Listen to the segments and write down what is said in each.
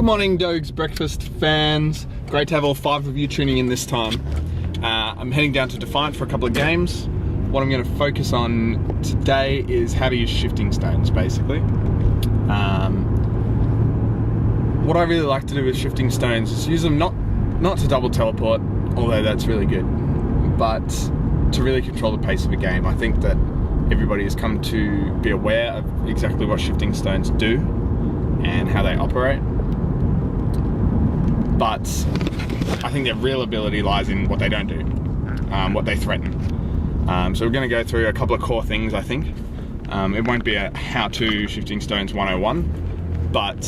Good morning, Doge's Breakfast fans. Great to have all 5 of you tuning in this time. I'm heading down to Defiant for a couple of games. What I'm going to focus on today is how to use shifting stones, basically. What I really like to do with shifting stones is use them not to double teleport, although that's really good, but to really control the pace of a game. I think that everybody has come to be aware of exactly what shifting stones do and how they operate. But I think their real ability lies in what they don't do, what they threaten. So we're going to go through a couple of core things, I think. It won't be a how-to shifting stones 101, but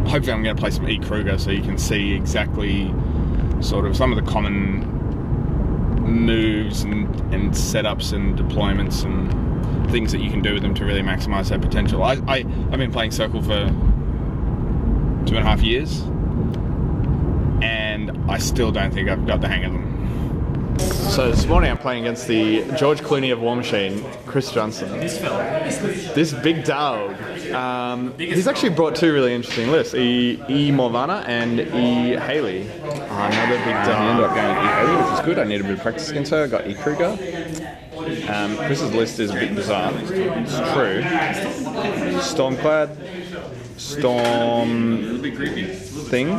hopefully I'm going to play some E. Kruger so you can see exactly sort of some of the common moves and setups and deployments and things that you can do with them to really maximize their potential. I've been playing Circle for 2.5 years and I still don't think I've got the hang of them. So this morning I'm playing against the George Clooney of War Machine, Chris Johnson. This big dog. He's actually brought 2 really interesting lists, E. Morvana and E. Haley. Another big dog. I ended up going E. Haley, which is good. I need a bit of practice against her. I got E. Kruger. Chris's list is a bit bizarre. It's true. Stormclad. Storm thing.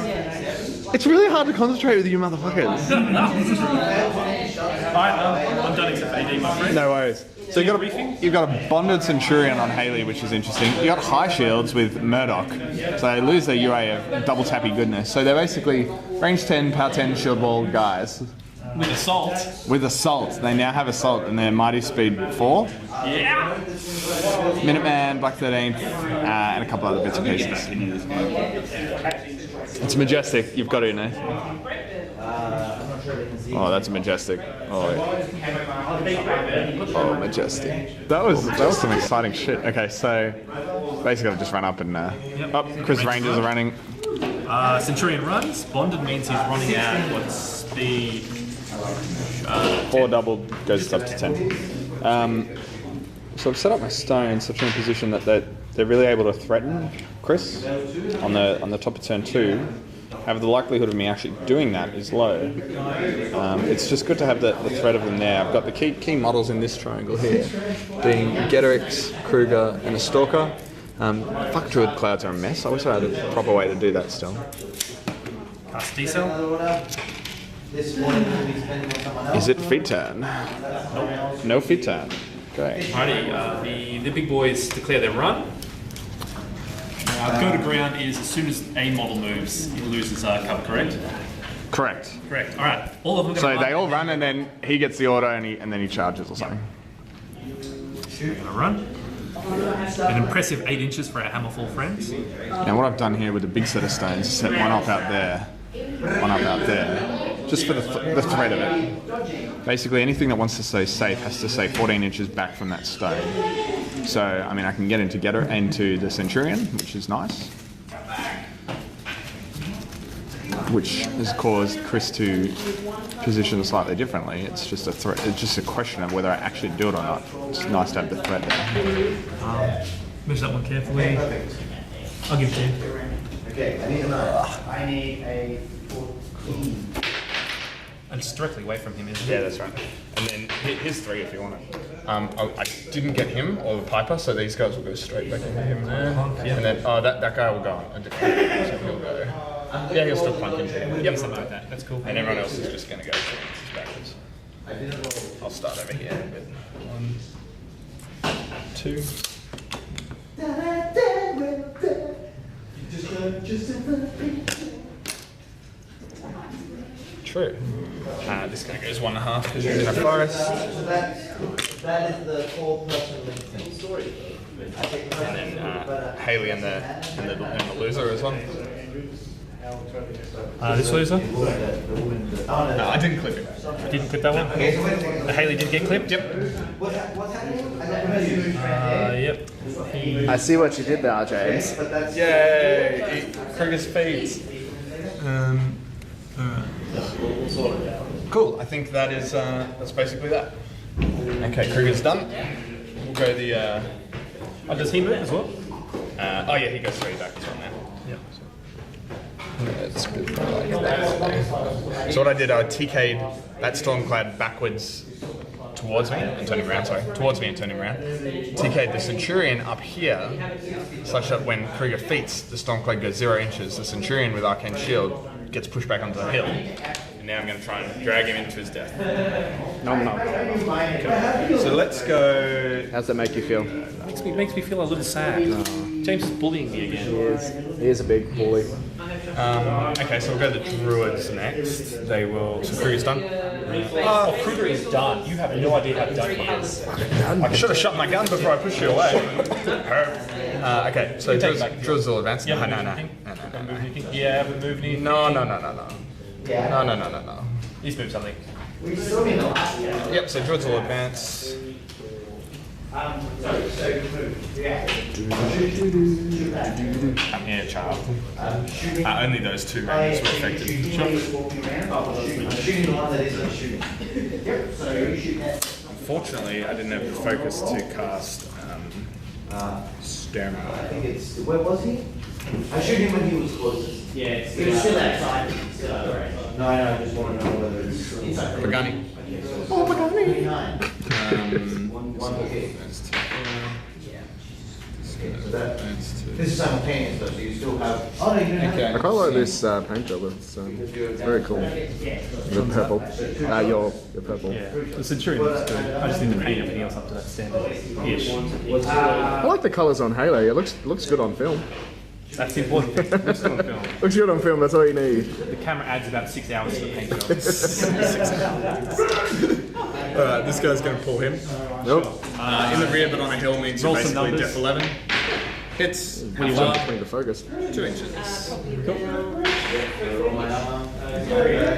It's really hard to concentrate with you motherfuckers. I'm done except AD, my friend. No worries. So you've got a bonded Centurion on Haley, which is interesting. You got high shields with Murdoch, so they lose their UA of double tappy goodness. So they're basically range 10, power 10, shield wall guys. With assault. With assault. They now have assault and they're mighty speed 4. Yeah. Minuteman, Black 13th, and a couple other bits and pieces. It's majestic. You've got to, Nathan. Oh, that's majestic. Oh, majestic. That was some exciting shit. Okay, so basically I've just run up and Chris Rangers are running. Centurion runs. Bonded means he's running at what speed? 4 double goes up to 10. So I've set up my stones such in a position that they're really able to threaten Chris on the top of turn 2. However, the likelihood of me actually doing that is low. It's just good to have the threat of them there. I've got the key models in this triangle here, being Getterix, Kruger, and a Stalker. Fuck, Druid Clouds are a mess. I wish I had a proper way to do that still. Cast D-Cell. Is it feet turn? Nope. No feet turn. Great. Alrighty, the big boys declare their run. Go to ground is as soon as a model moves, it loses cover, correct? Correct. Correct. Alright, all of them So they all run and then he gets the auto and then he charges or something. They're gonna run. An impressive 8 inches for our Hammerfall friends. Now what I've done here with the big set of stones is set one up out there, one up out there. Just for the threat of it. Basically anything that wants to stay safe has to stay 14 inches back from that stone. So, I mean, I can get into the Centurion, which is nice. Which has caused Chris to position slightly differently. It's just a threat. It's just a question of whether I actually do it or not. It's nice to have the threat there. Measure that one carefully. I'll give it to you. Okay, I need a 14. And it's directly away from him, isn't it? Yeah, that's right. And then here's 3 if you want it. I didn't get him or the Piper, so these guys will go straight back into him there. Yeah. And then that guy will go on a different so he'll go. Yeah, he'll still plunk into him. Yep, something like that. That's cool. And everyone else is just going to go backwards. I'll start over here. 1, 2. True. This guy goes 1.5 because he's in a forest. So that is the 4-person story. And then Haley and the loser as well. This loser? No, I didn't clip him. Didn't clip that one? Haley did get clipped? Yep. What's happening? Yep. I see what you did there, James. Yay! Kruger's feet. Cool. I think that is that's basically that. Okay, Kruger's done. We'll go the. Oh, does he move as well? Oh yeah, he goes 3 back as well now. Yep. That's good. So what I did, I TK'd that Stormclad backwards towards me and turning around, towards me and turning around. TK'd the Centurion up here, such that when Krieger feats, the Stormclad goes 0 inches. The Centurion with Arcane Shield gets pushed back onto the hill. And now I'm going to try and drag him into his death. Nom nom. So let's go... How's that make you feel? Makes me feel a little sad. James is bullying me again. He is a big bully. Okay, so we'll go to the Druids next. They will... So Krieger's done. Oh, Kruger is done. You have no idea how done he is. I should have shot my gun before I pushed you away. Okay, so Druids will advance. Yeah, No. move anything? Yeah, haven't moved anything. No. No. He's moved something. Yep, so Druids will advance. Come here, child. Only those 2 ranges were affected. Unfortunately, I didn't have the focus to cast Stamina. Where was he? I shot him when he was closest. Yeah, He was still outside. No, I just want to know whether it's inside. Pagani. Oh, Pagani! 29. This is simultaneous though, so you still have... Oh no, you don't have... I quite like this paint job. It's very cool. The purple. Your purple. Yeah, the Centurion looks good. I just need to paint everything else up to that standard-ish. I like the colours on Halo. It looks good on film. That's the important thing. Looks good on film. Looks good on film. That's all you need. The camera adds about 6 hours to the paint job. Alright, this guy's going to pull him. Nope. In the rear, but on a hill means Roll you're some basically numbers. def 11. Hits. What do you want between the focus? 2 inches.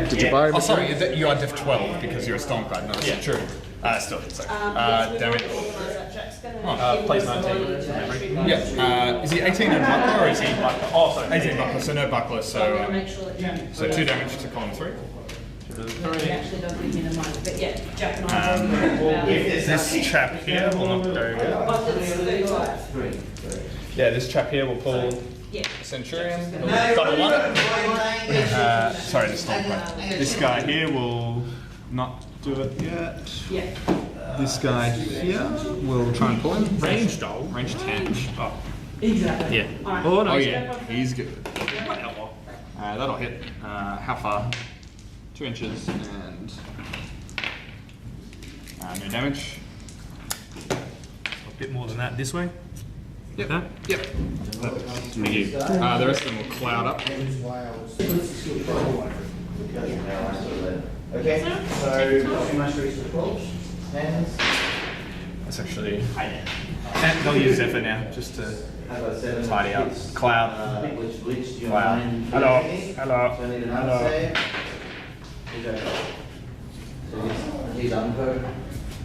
Did you buy him? Oh, sorry, you are def 12 because you're a Stormclad, not a Centurion. Still hits. Damage. Plays 19. Yeah. Is he 18 in buckler or is he? Oh, sorry. 18 buckler, so no buckler, so 2 damage to column 3. Actually doesn't minimize, but yeah, Jack and I This chap here will not go. Yeah, this chap here will pull Centurion. Double 1. Sorry, this Stormclad. This guy here will not do it yet. Yeah. This guy here will try and pull him. Range doll. Range 10. Oh, Exactly. Yeah. Alright. Oh, no. oh yeah, he's good. That'll hit. How far? 2 inches and no damage. A bit more than that this way. Yep. Huh? Yep. Thank you. The rest of them will cloud up. Okay, so too much research rolls. Hands. That's actually. And they'll use Zephyr now just to tidy up. Cloud. Cloud. Hello. Hello. Hello. He's uncovered.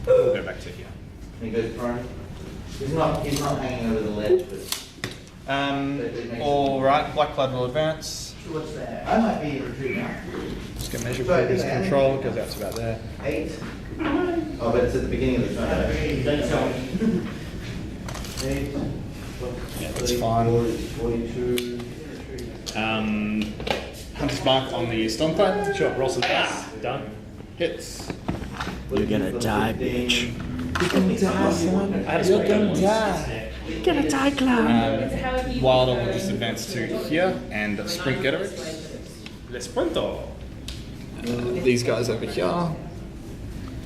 We'll go back to here. He goes prone. He's not hanging over the ledge, but All right. Blackcloud will advance. what's that? I might be a retreat now. Just gonna measure previous control. It goes out to about there. 8. Oh, but it's at the beginning of the turn. 8. Yeah, that's fine. 42. Hunter's Mark on the Stormclad. Sure, roll some dice. Done. Hits. You're gonna die, bitch. I had a You're gonna die. You're gonna die, clown. Wilder will just advance to here and sprint Getter. Le Sprinto. These guys over here.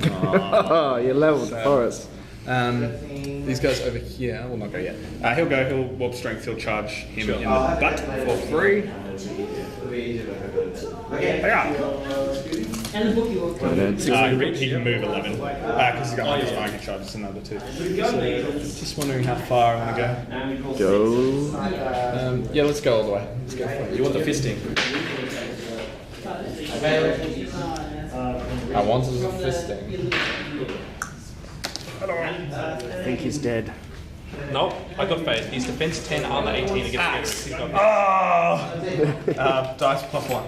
Oh, you leveled the forest. These guys over here will not go yet. He'll go, he'll warp strength, he'll charge him in the butt for free. And the book you will. He can move 11 because he's got Hunter's Mark, he charges another 2. So, just wondering how far I want to go. Go. Yeah, let's go all the way. Let's go for it. You want the fisting? I want the fisting. I think he's dead. Nope, I got faith. He's defense 10, armor 18 against Axe. He's got Dice plus 1.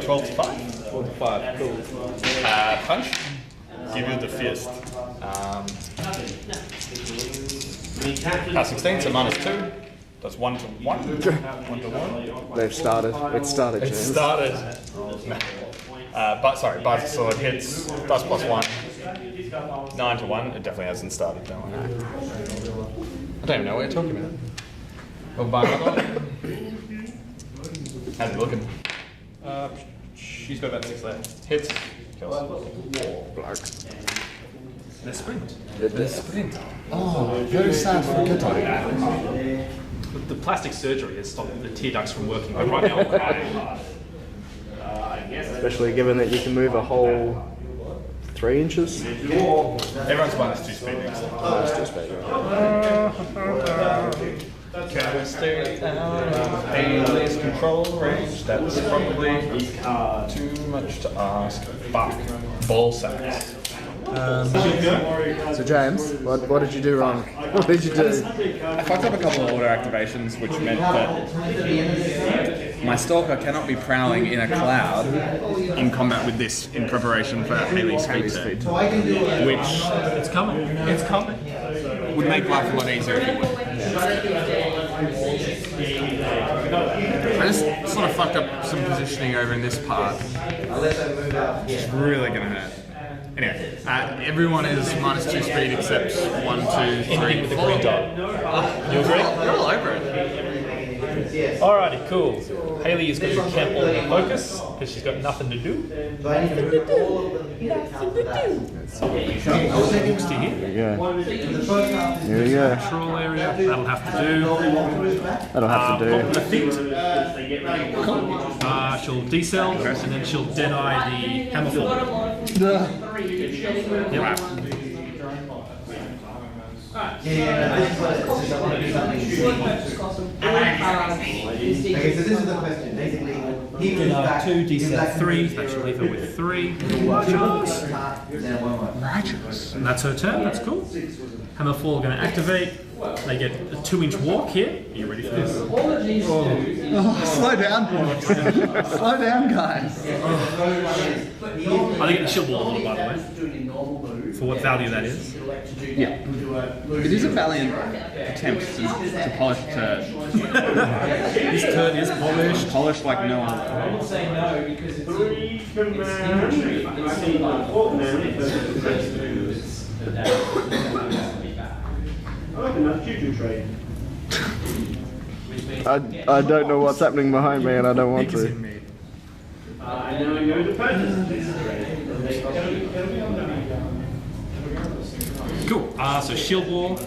12 to 5. 4 to 5. Cool. Punch. Give you the fist. 16, so -2. That's 1 to 1. 1 to 1. They've started. It started, It James. started. No. Sorry, Bars of Sword hits. Does +1. 9 to 1. It definitely hasn't started, don't I? I don't even know what you're talking about. Well, how's it looking? She's got about 6 left. Hits. Kills. Bloke. The sprint. The sprint. Oh, very sad for Qatar. The plastic surgery has stopped the tear ducts from working, but right now I'm crying. Especially given that you can move a whole 3 inches. Everyone's -2 speed except. That's too bad. Can I stay out of Bailey's control range? That's probably too much to ask. Fuck. Ball sacks. So James, what did you do wrong? What did you do? I fucked up a couple of auto activations, which meant that my Stalker cannot be prowling in a cloud in combat with this in preparation for Haley's speed turn. Which, It's coming. it's coming, would make life a lot easier if it would. I just sort of fucked up some positioning over in this part. It's really gonna hurt. Anyway, everyone is -2 speed except 1, 2, 3, with the 4. green dot. You agree? You're all over it. Alrighty, cool. Haley is going to camp all her focus because she's got nothing to do. Looks to here. Yeah. Here we go. Control area. That'll have to do. That'll have to Pop do. the feet. She'll decel and then she'll dead-eye the hammerfall. Yep. Okay, so this is the question. Basically, he moves back. 2, decel 3. That should leave her with 3. Righteous. And that's her turn. That's cool. Hammerfall going to activate. They get a 2-inch walk here. Are you ready for this? Slow down, boys. Slow down, guys. I think the shield wall a little, by the way, for what value that is. Yeah. It is a valiant attempt to polish Turd. This turn is polished. Polished like no other. I don't know what's happening behind me and I don't want to. Cool. So shield wall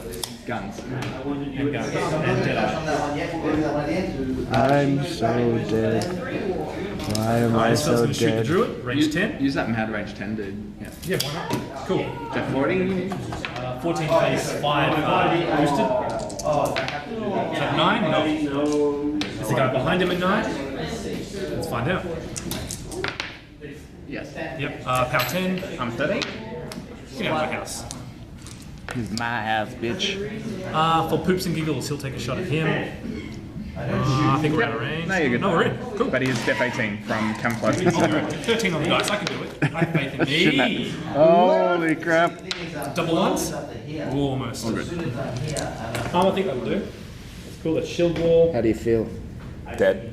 Guns. and guns and Deadeye. I'm so dead. Why am I So it's so going to shoot the dead? druid. Range 10. Use that mad range 10, dude. Yeah. Yeah, why not? Cool. That 40? 14 face 5 boosted. Is that 9? No. Is the guy behind him at 9? Let's find out. Yes. Yep. Power 10. I'm 30. Get out of my house. My house, bitch. For poops and giggles, he'll take a shot at him. I think we're out of range. No, you're good. No, we're in. Cool. But he is Def 18 from Camouflage. 13 on the dice. I can do it. I have faith in me. Holy crap. Double ones? Ooh, almost. I think that'll do. That's cool. That's shield wall. How do you feel? Dead.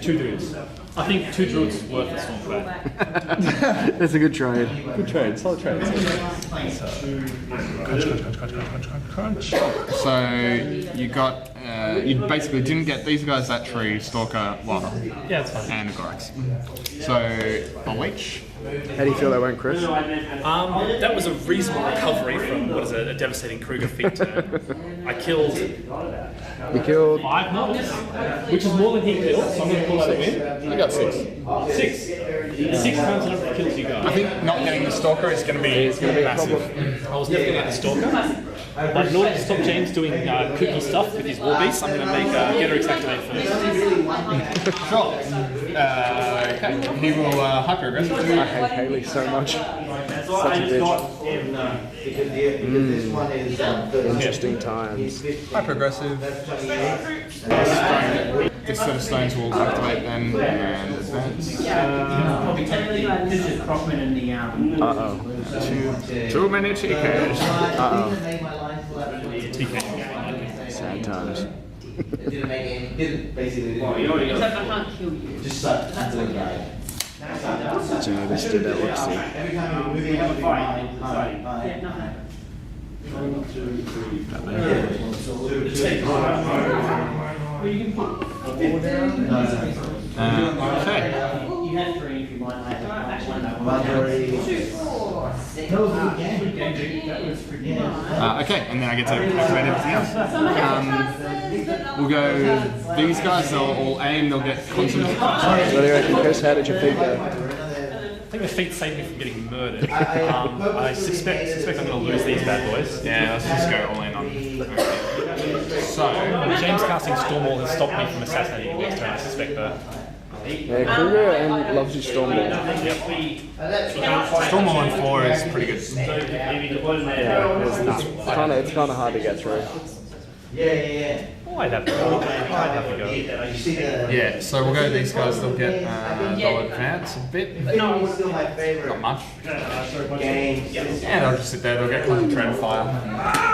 2 druids. I think 2 druids worth the storm for that. That's a good trade. Good trade. Solid trade. So you got, you basically didn't get these guys that tree, Stalker, Lava, Yeah, it's fine. and Gorax. So a leech. How do you feel that went, Chris? That was a reasonable recovery from what is a devastating Kruger feat turn. I killed You killed. 5 models, which is more than he killed, so I'm going to call that a win. You got 6. 6. 6 times the number of kills you got. I think not getting the Stalker is going to be massive. I was never going to get the Stalker. But in order to stop James doing kooky stuff with his war beast, I'm going to make Getter activate first. Sure. Okay. He will hyper aggressive. I hate Haley so much. Such a bitch. Interesting times. Hyper aggressive. This set of stones will activate then and advance. Uh-oh. Too many TKs. Uh-oh. TK. times. It didn't make any, didn't basically. Except I can't kill you. Just like, That's okay. So this did that whoopsie. every time you're moving up, Yeah, no. Okay. You had 3 if you want. I have one. Okay, and then I get to activate everything else. We'll go. These guys, they'll all aim. They'll get constant. What do you reckon, Chris? How did your feet go? I think the feet saved me from getting murdered. I suspect I'm going to lose these bad boys. Yeah, let's just go all in on. So, James casting Stormwall has stopped me from assassinating you next turn. I suspect that. Yeah, Kruger and loves you Stormwall. Stormwall on 4 is pretty good. Yeah, it's kind of hard to get through. Yeah. Oh, I'd have to go. Yeah, so we'll go these guys. They'll get they'll advance a bit. No, it's still my favorite. Not much. Game. Yeah, they'll just sit there. They'll get concentrated fire.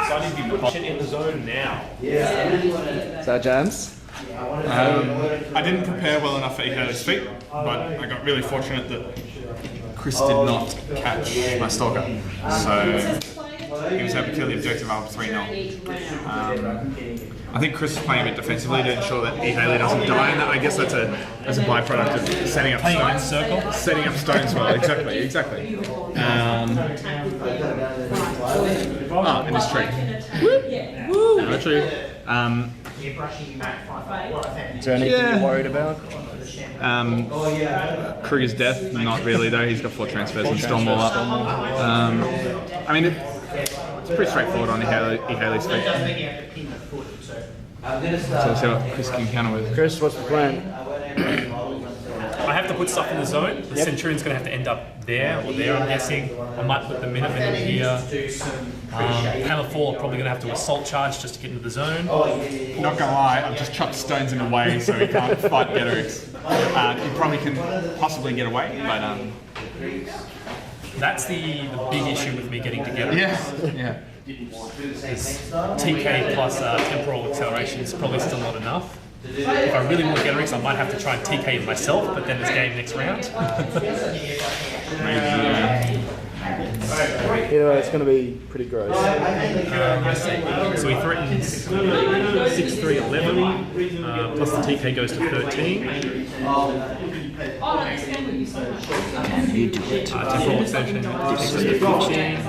So I need to be pushing in the zone now. Is that James? I didn't prepare well enough for Eco's feet, but I got really fortunate that Chris did not catch my stalker. So he was able to kill the objective after 3-0. I think Chris is playing a bit defensively to ensure that E-Haley doesn't die, and I guess that's a byproduct of setting up stones. Setting up stones well, exactly. And this tree. No tree. Is there anything you're worried about? Kruger's death, not really though. He's got 4 transfers and Stormwall up. I mean, it's pretty straightforward on E-Haley's feet. So let's see what Chris can counter with. Chris, what's the plan? I have to put stuff in the zone. The Centurion's going to have to end up there or there, I'm guessing. I might put the Minutemen in here. Hammer 4 are probably going to have to assault charge just to get into the zone. Not going to lie, I've just chucked stones in the way so he can't fight Getterics. He probably can possibly get away, but that's the big issue with me getting to Getterics. Yeah. TK plus temporal acceleration is probably still not enough. If I really want Getterics, I might have to try and TK it myself, but then there's game next round. Either way, it's going to be pretty gross. Let's see. So he threatens 6-3, 11, plus the TK goes to 13. Can you do it? Temporal extension takes us to 15.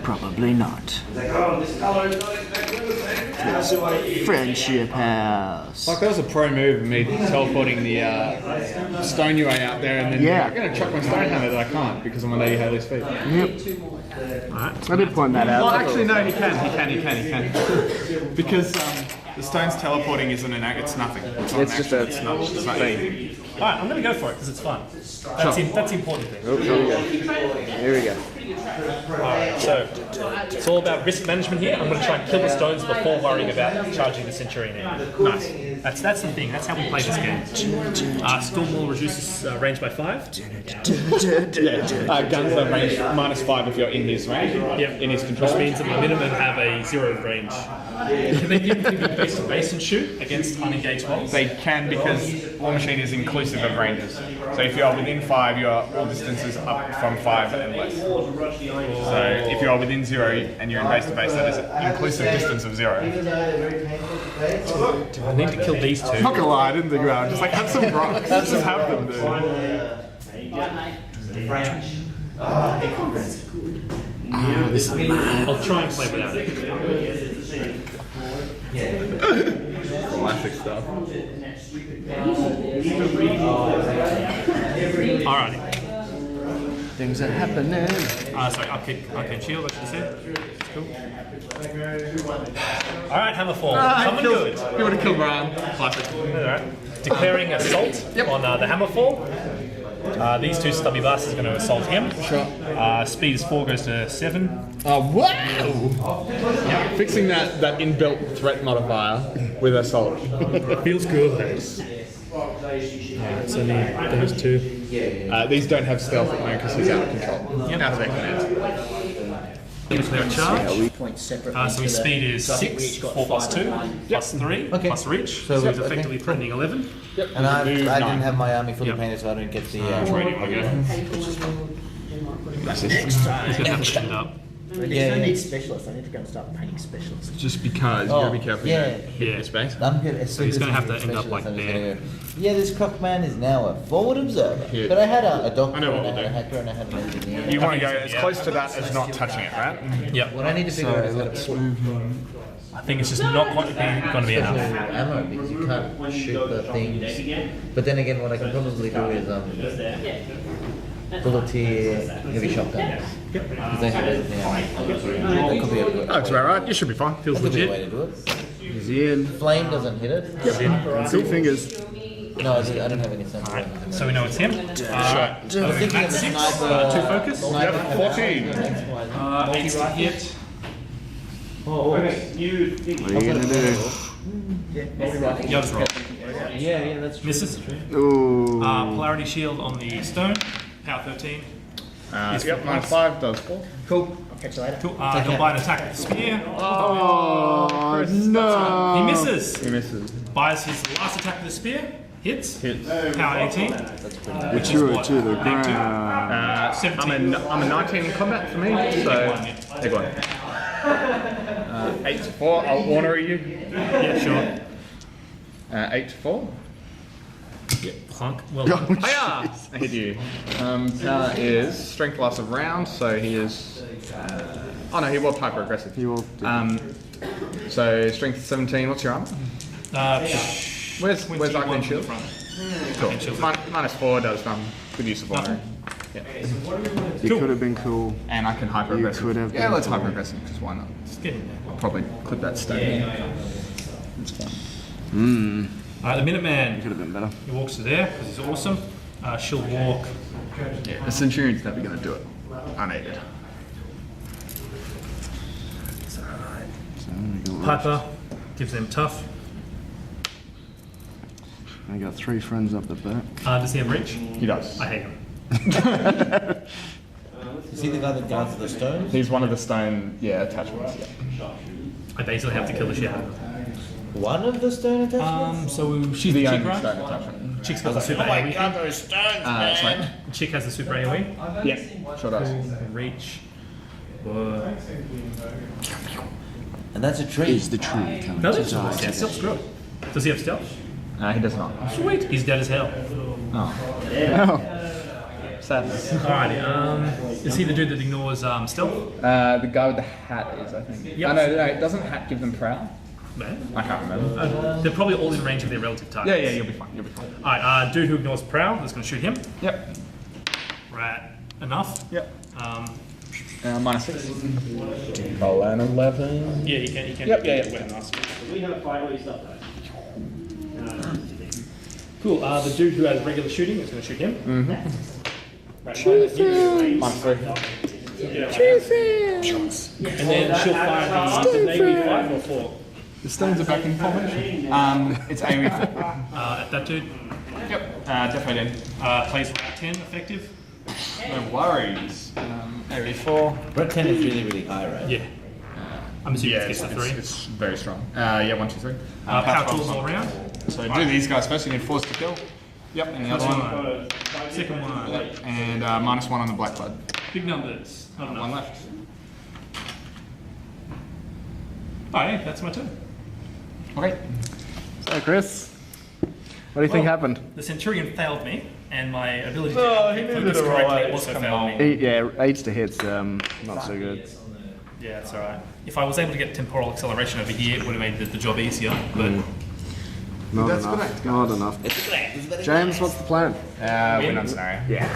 Probably not. Friendship House. Like that was a pro move of me teleporting the stone UA out there and then I'm going to chuck my stone hammer that I can't because I'm on E-Haley's feet. Yep. I did point that out. Well, actually, no, he can. Because the stone's teleporting isn't an act, it's nothing. It's just a thing. Alright, I'm going to go for it because it's fun. That's the important thing. Oh, here we go. Here we go. Alright, so it's all about risk management here. I'm going to try and kill the stones before worrying about charging the Centurion in. Nice. That's the thing. That's how we play this game. Stormwall reduces range by 5. Gunsler range -5 if you're in his range. Yep. In his control. Which means that the Minutemen have a 0 range. Can they give me base to base and shoot against unengaged walls? They can because War Machine is inclusive of ranges. So if you are within 5, you are all distances up from 5 and less. So if you are within 0 and you're in base to base, that is an inclusive distance of 0. Do I need to kill these two? I'm not gonna lie, I didn't think about it. Just like have some rocks. Just have them, dude. I'll try and play without it. Classic stuff. Alrighty. Things are happening. Sorry, arcane shield, I should say. Cool. Alright, Hammer 4. Coming good. You want to kill Brian? Classic. Alright. Declaring assault on the Hammer 4. These two stubby bastards are going to assault him. Sure. Speed is 4, goes to 7. Oh, wow! Yeah, fixing that inbuilt threat modifier with assault. Feels good. It's only those two. These don't have stealth at the moment because he's out of control. Yep. Out of their command. Declare a charge. Point separate. So his speed is 6, 4 plus 2, plus 3, Okay. plus reach. So So he's okay. effectively threatening 11. And I didn't have my army fully painted, so I don't get the. Which way do you want to go? He's going to have to end up. Yeah. don't need specialists. I need to go and start painting specialists. Just because you gotta be careful. Yeah. You don't hit the space. I'm good. So he's going to have to end up like there. Yeah, this Cockman is now a forward observer. Yeah. But I had a doctor, I know what and I we'll had a do. hacker, and I had an engineer. You want to go as close to that as not touching it, right? Yep. What I need to figure out is how to put I think it's just not going to be enough. ammo because you can't shoot the things. But then again, what I can probably do is bulleteer heavy shotguns. Because they have everything else. That could be a good. Oh, it's about right. You should be fine. Feels Could be a legit. way to do it. He's in. Flame doesn't hit it. 2 fingers. No, I don't have any sense. So we know it's him. I was thinking of a Six, sniper. 2 focus. Sniper 14. 8 to hit. What are you gonna do? Yeah, just roll. Yeah, that's true. Misses. Ooh. Polarity shield on the stone. Power 13. Yep, -5 does 4. Cool. I'll catch you later. Cool. Combine attack with the spear. Oh, no. He misses. He misses. Buys his last attack with the spear. Hits. Power 18. Which Threw is it what? to the Neg 2. ground. 17. I'm a 19 in combat for me, so take one. 8 to 4. I'll order you. Yeah, sure. 8 to 4. Plunk. Well, Hiya! I hit you. Power is strength loss of round, so he is. Oh no, he was hyper aggressive. He will. So strength 17. What's your armor? Where's Arcane Shield? Cool. -4 does good use of honor. Yeah. He could have been cool. And I can hyper You aggressive. could have Yeah, been let's cool. hyper aggressive because why not? get in there. I'll probably clip that stone. It's fine. The Minuteman. Could have been better. He walks to there because he's awesome. She'll walk. Yeah, the Centurion's never going to do it unaided. So we got, Piper gives them tough. I got 3 friends up the back. Does he have reach? He does. I hate him. Is he the guy that guards the stones? He's one of the stone, attachments. Yeah. I basically have to kill the shit out of him. One of the stone attachments? So she's the The chick, only right? stone attachment. Chick's got the super AoE. thing. those stones, That's right. Chick has the super AoE. Yeah, sure does. Reach. And that's a tree. Is the tree coming No, to that's die? yeah, stealth's good. Does he have stealth? He does not. Sweet. He's dead as hell. Sadness. Alrighty. Is he the dude that ignores stealth? The guy with the hat is, I think. Yep. Oh, no, doesn't hat give them prowl? Man. I can't remember. They're probably all in range of their relative targets. Yeah, you'll be fine. You'll be fine. Alright, dude who ignores prowl is going to shoot him. Yep. Right. Enough. Yep. -6. Roll an 11. Yeah, he can. Yep, yeah. Nice. Cool. The dude who has regular shooting is going to shoot him. -3. And then she'll fire the Navy 5 or 4 The stones are back in formation. It's AoE. at that dude. Yep. Definitely in. Plays route 10 effective. No worries. AoE 4. Red 10 is really, really high, right? Yeah. I'm assuming Yeah, it's the 3. it's very strong. 1, 2, 3. Power tools all around. So do these guys first. You need force to kill. Yep. And the other one. Second one. And -1 on the black blood. Big numbers. Not enough. One left. Oh, yeah, that's my turn. Okay. So, Chris, what do you think happened? The Centurion failed me, and my ability to focus correctly also failed me. Yeah, 8s to hits, not so good. Yeah, that's alright. If I was able to get temporal acceleration over here, it would have made the job easier, but Not That's enough. correct, Not enough. James, what's the plan? Win on scenario. Yeah.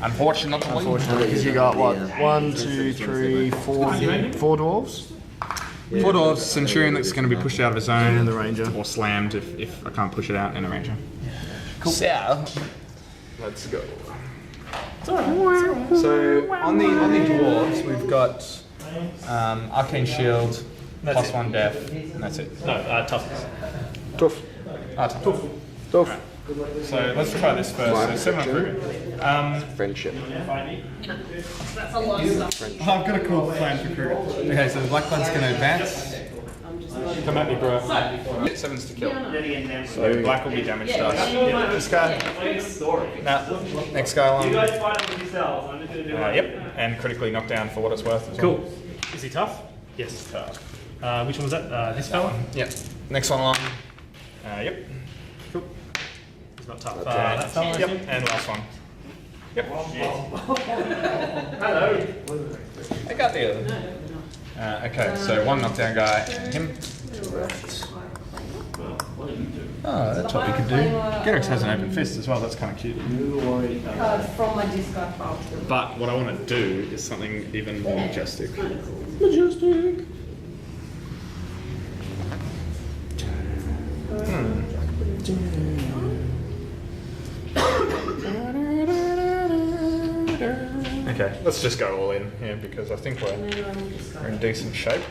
Unfortunately. Because you got what? 1, 2, 3, 4 dwarves? 4 dwarves, Centurion that's going to be pushed out of his zone. And the Ranger. Or slammed if I can't push it out, and a Ranger. Cool. So, let's go. So on the dwarves, we've got Arcane Shield, +1 death, and that's it. no, toughness. Tough. Tough. Tough. So let's try this first. So 7 on Kruger. Friendship. That's a lot of stuff. I've got a cool plan for Kruger. Okay, so the black one's going to advance. Come at me, bro. 7's to kill. So black will be damaged to us. This guy. Nah. Next guy along. Yep. And critically knocked down for what it's worth as well. Cool. Is he tough? Yes. Tough. Which one was that? This fella? Yep. Next one along. Yep. Cool. He's not tough. That fella? Yep. And last one. Yep. Hello. I got the other. Okay, so one knockdown guy, him. Oh, that's what we could do. Gerex has an open fist as well, that's kind of cute. From my discard file. But what I want to do is something even more majestic. Majestic! Okay, let's just go all in here because I think we're in decent shape.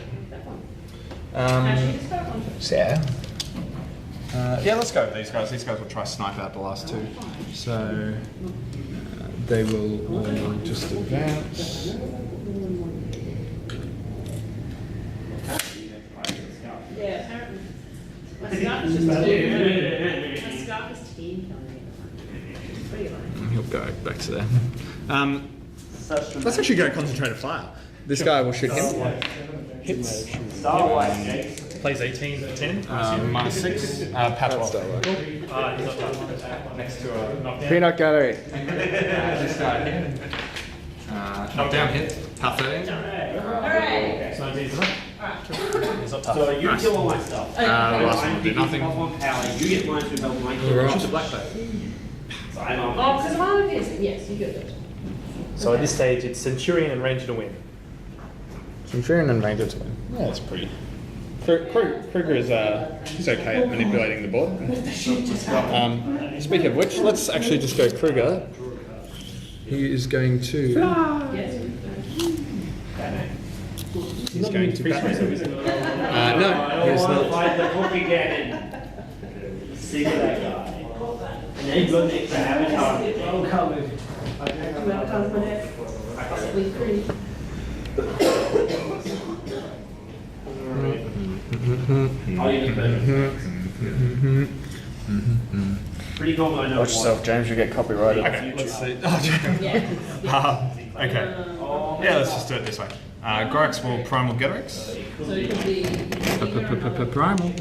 So yeah, let's go with these guys. These guys will try to snipe out the last two. So they will all just advance. Yeah, apparently. My scarf is just 10. My scarf is 10. He'll go back to there. Let's actually go concentrated fire. This guy will shoot him. Hits. Plays 18 for 10. -6. Pat 12. He's not tough. Next to a knockdown. Peanut gallery. This guy here. Knockdown hit. Pat 13. Alright. It's 19, isn't it? He's not tough. So you kill all my stuff. Last one will do nothing. Power. You get mine to help my Right. The black though. So I'm on. Oh, because mine is, yes, you get it. So at this stage, it's Centurion and Ranger to win. Centurion and Ranger to win. Yeah, that's pretty. Kruger is he's okay at manipulating the board. Speaking of which, let's actually just go Kruger. He is going to. He's going to. No, he's not. Fight the cookie cannon. See that guy. And then you go next to Avatar. Oh, come in. Possibly 3. Oh, you pretty cool, I know. Watch yourself, James, you get copyrighted. Okay, let's see. Okay. Yeah, let's just do it this way. Gorax will primal Gerex. So it could be. Primal.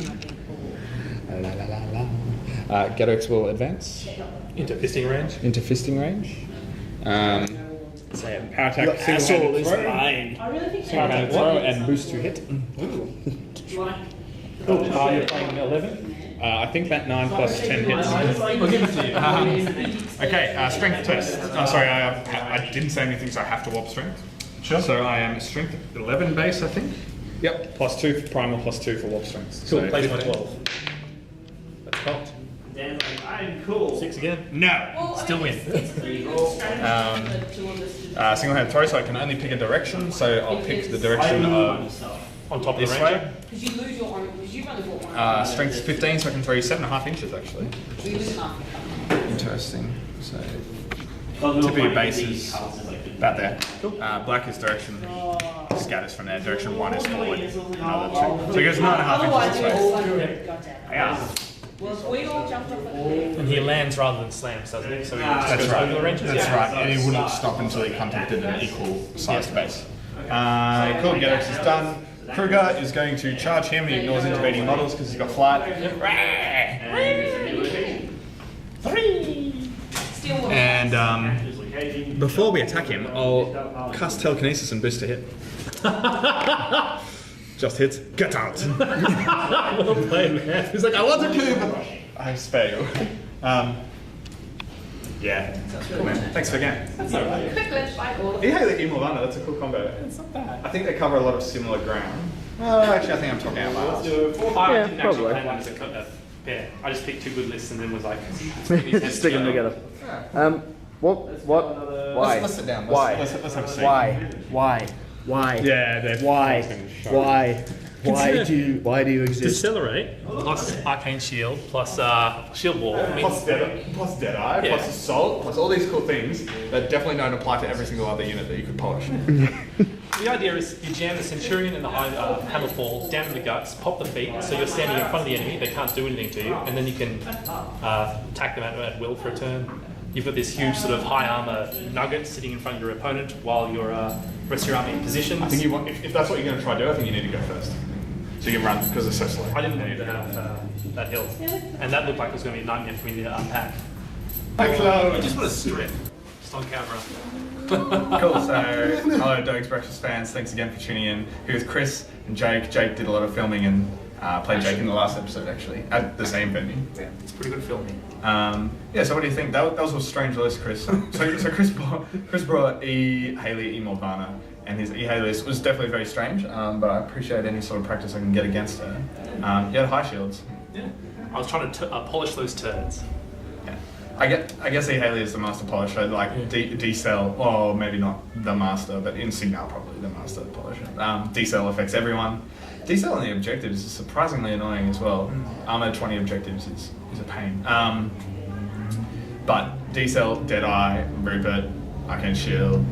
Gerex will advance Into fisting range. into fisting range. Say Power attack, single-handed throw. mine. I really think Single-handed throw and boost to hit. like, You're playing 11. I think that 9 plus 10 hits. I'll give it to you. Okay, strength test. Oh, sorry, I didn't say anything, so I have to warp strength. Sure. So I am strength 11 base, I think. Yep, plus 2 for primal, plus 2 for warp strength. Cool, So plays my 15. 12. That's cocked. Dan's like, I'm cool. 6 again. No. well, I Still mean, win. It's a pretty good strategy for the two of us to Single-handed throw, so I can only pick a direction. So I'll pick the direction of On top of this the way. ranger. because you lose your own, because you've only got one. Strength is 15, so I can throw you 7.5 inches actually. You lose half. Interesting. So typically base is about there. Black is direction. Scatters from there. Direction 1 is forward. Another 2. So he goes 9.5 inches this way. Yeah. Well, if we all jumped off at the And he lands rather than slams, doesn't he? So he just That's goes right. over the ranges. That's right. And he wouldn't stop until he contacted an equal sized base. Cool. Gerex is done. Kruger is going to charge him. He ignores intervening models because he's got flight. Still will. And before we attack him, I'll cast telekinesis and boost to hit. Just hits. Get out. Well played, man. He's like, I want to kill you, but I spare you. Yeah. Cool, man. Thanks for the game. Quick, let's fight all of Yeah, the Emo Lana, that's a cool combo. It's not bad. I think they cover a lot of similar ground. Well, actually, I think I'm talking out loud. I didn't actually probably. play one as a pair. I just picked 2 good lists and then was like, Stick them together. What? Why? Let's sit down. Why? Let's have a seat. Why? Yeah, they're Why? fucking shocking. Why? Why do you exist? Decelerate plus Arcane Shield plus Shield Wall. I mean, Plus Deadeye, Yeah. plus Assault, plus all these cool things that definitely don't apply to every single other unit that you could polish. the idea is you jam the Centurion and the Hammerfall down in the guts, pop the feet, so you're standing in front of the enemy, they can't do anything to you, and then you can attack them at will for a turn. You've got this huge sort of high armor nugget sitting in front of your opponent while your rest of your army in positions. I think you want, if that's what you're going to try to do, I think you need to go first. So you can run because it's so slow. I didn't know you have that hill, and that looked like it was going to be a nightmare for me to unpack. Hello. I just want to strip, just on camera. Cool, so hello Doge's Breakfast fans, thanks again for tuning in. Here with Chris and Jake. Jake did a lot of filming and played Jake in the last episode actually, at the same venue. Yeah, it's pretty good filming. Yeah, so what do you think? That was a strange list, Chris. So Chris brought E. Haley, E. Morvana, and his E. Haley list was definitely very strange, but I appreciate any sort of practice I can get against her. You had high shields. Yeah, I was trying to polish those turds. Yeah. I guess E. Haley is the master polisher, like D-Cell, or maybe not the master, but in Signal probably the master polisher. D-Cell affects everyone. D-Cell on the objectives is surprisingly annoying as well. Armor 20 objectives is a pain. But D-Cell, Deadeye, Rupert, Arcane Shield.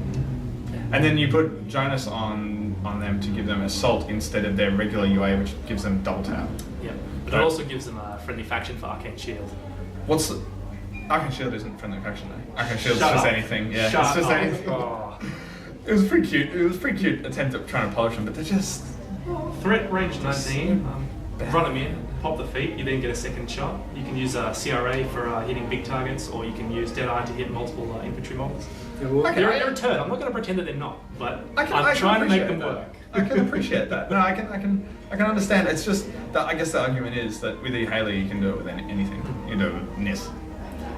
And then you put Jonas on them to give them Assault instead of their regular UA, which gives them double tap. Yeah, but it also gives them a friendly faction for Arcane Shield. What's the... Arcane Shield isn't friendly faction though. Arcane Shield's Shut just up. anything. Yeah, Shut it's just up. anything. Oh. It was pretty cute. It was a pretty cute attempt at trying to polish them, but they're just... Threat range 19, run them in, pop the feet, you then get a second shot. You can use CRA for hitting big targets, or you can use Deadeye to hit multiple infantry models. They're a turd, I'm not going to pretend that they're not, but I'm trying to make them work. I can appreciate that. No, I can understand. It's just that I guess the argument is that with E. Haley you can do it with anything. You can do it with Nis.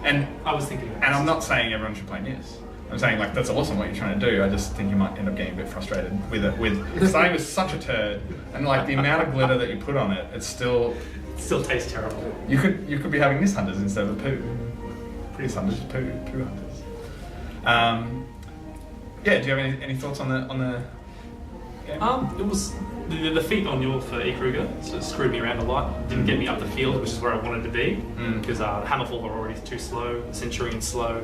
And I was thinking and I'm not saying everyone should play Nis. I'm saying like that's awesome what you're trying to do. I just think you might end up getting a bit frustrated with it. With starting with such a turd and like the amount of glitter that you put on it, it still tastes terrible. You could be having Nis hunters instead of poo. Pretty hunters, poo hunters. Yeah. Do you have any thoughts on the game? It was the feet on Yule for E. Kruger sort of screwed me around a lot. Didn't get me up the field, which is where I wanted to be, because the Hammerfall were already too slow. The Centurion's slow.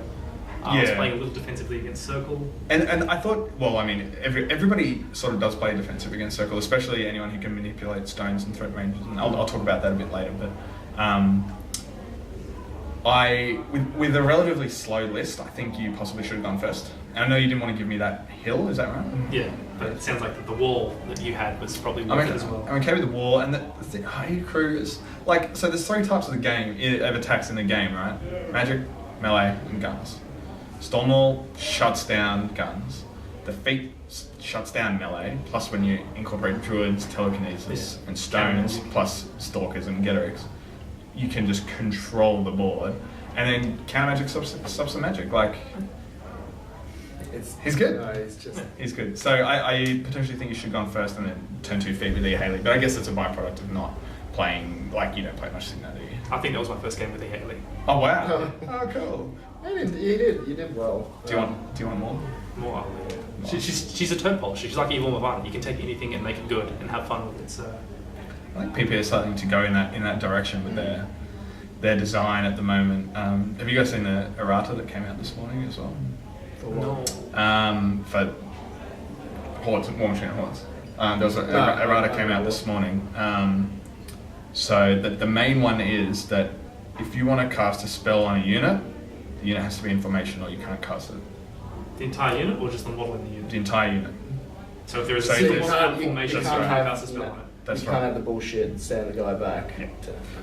I was playing a little defensively against Circle. And I thought, well, I mean, everybody sort of does play defensive against Circle, especially anyone who can manipulate stones and threat ranges. And I'll talk about that a bit later. But with a relatively slow list, I think you possibly should have gone first. And I know you didn't want to give me that hill, is that right? Yeah, but it sounds like the wall that you had was probably worth it as well. I'm okay with the wall, and the thing, crew is like, so there's three types of the game, of attacks in the game, right? Magic, melee, and guns. Stormwall shuts down guns. The feet shuts down melee, plus when you incorporate druids, telekinesis, and stones, plus stalkers and Getterics, you can just control the board. And then counter magic stops the magic. Like, he's good. No, he's good. So I potentially think you should have gone first and then turn 2 feet with E. Haley. But I guess it's a byproduct of not playing, like, you don't play much Signal, do you? I think that was my first game with E. Haley. Oh wow! Oh cool. You did well. Do you want more? More. She's a turd polisher. She's like Evil Morvana. You can take anything and make it good and have fun with it. So I think PP is starting to go in that direction with their design at the moment. Have you guys seen the errata that came out this morning as well? no. For Hordes, War Machine Hordes. There was an errata came out this morning. So the main one is that if you want to cast a spell on a unit, the unit has to be in formation or you can't cast it. The entire unit, or just the model in the unit? The entire unit. So if there is So a single you model can't- out of you formation, can't you have- can't cast a spell on it. That's you right. can't have the bullshit and stand the guy back. Yeah.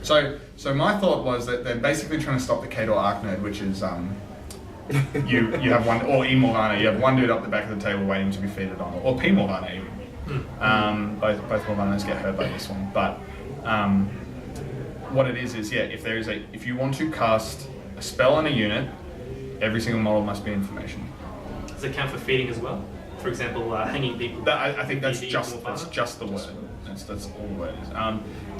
So my thought was that they're basically trying to stop the Kador Arc node, which is you have one, or E Morvana, you have one dude up the back of the table waiting to be feeded on, or P Morvana even. Both Morvanas get hurt by this one, but what it is yeah, if you want to cast a spell on a unit, every single model must be in formation. Does it count for feeding as well? For example, hanging people. I think that's The just the word. That's all the word is.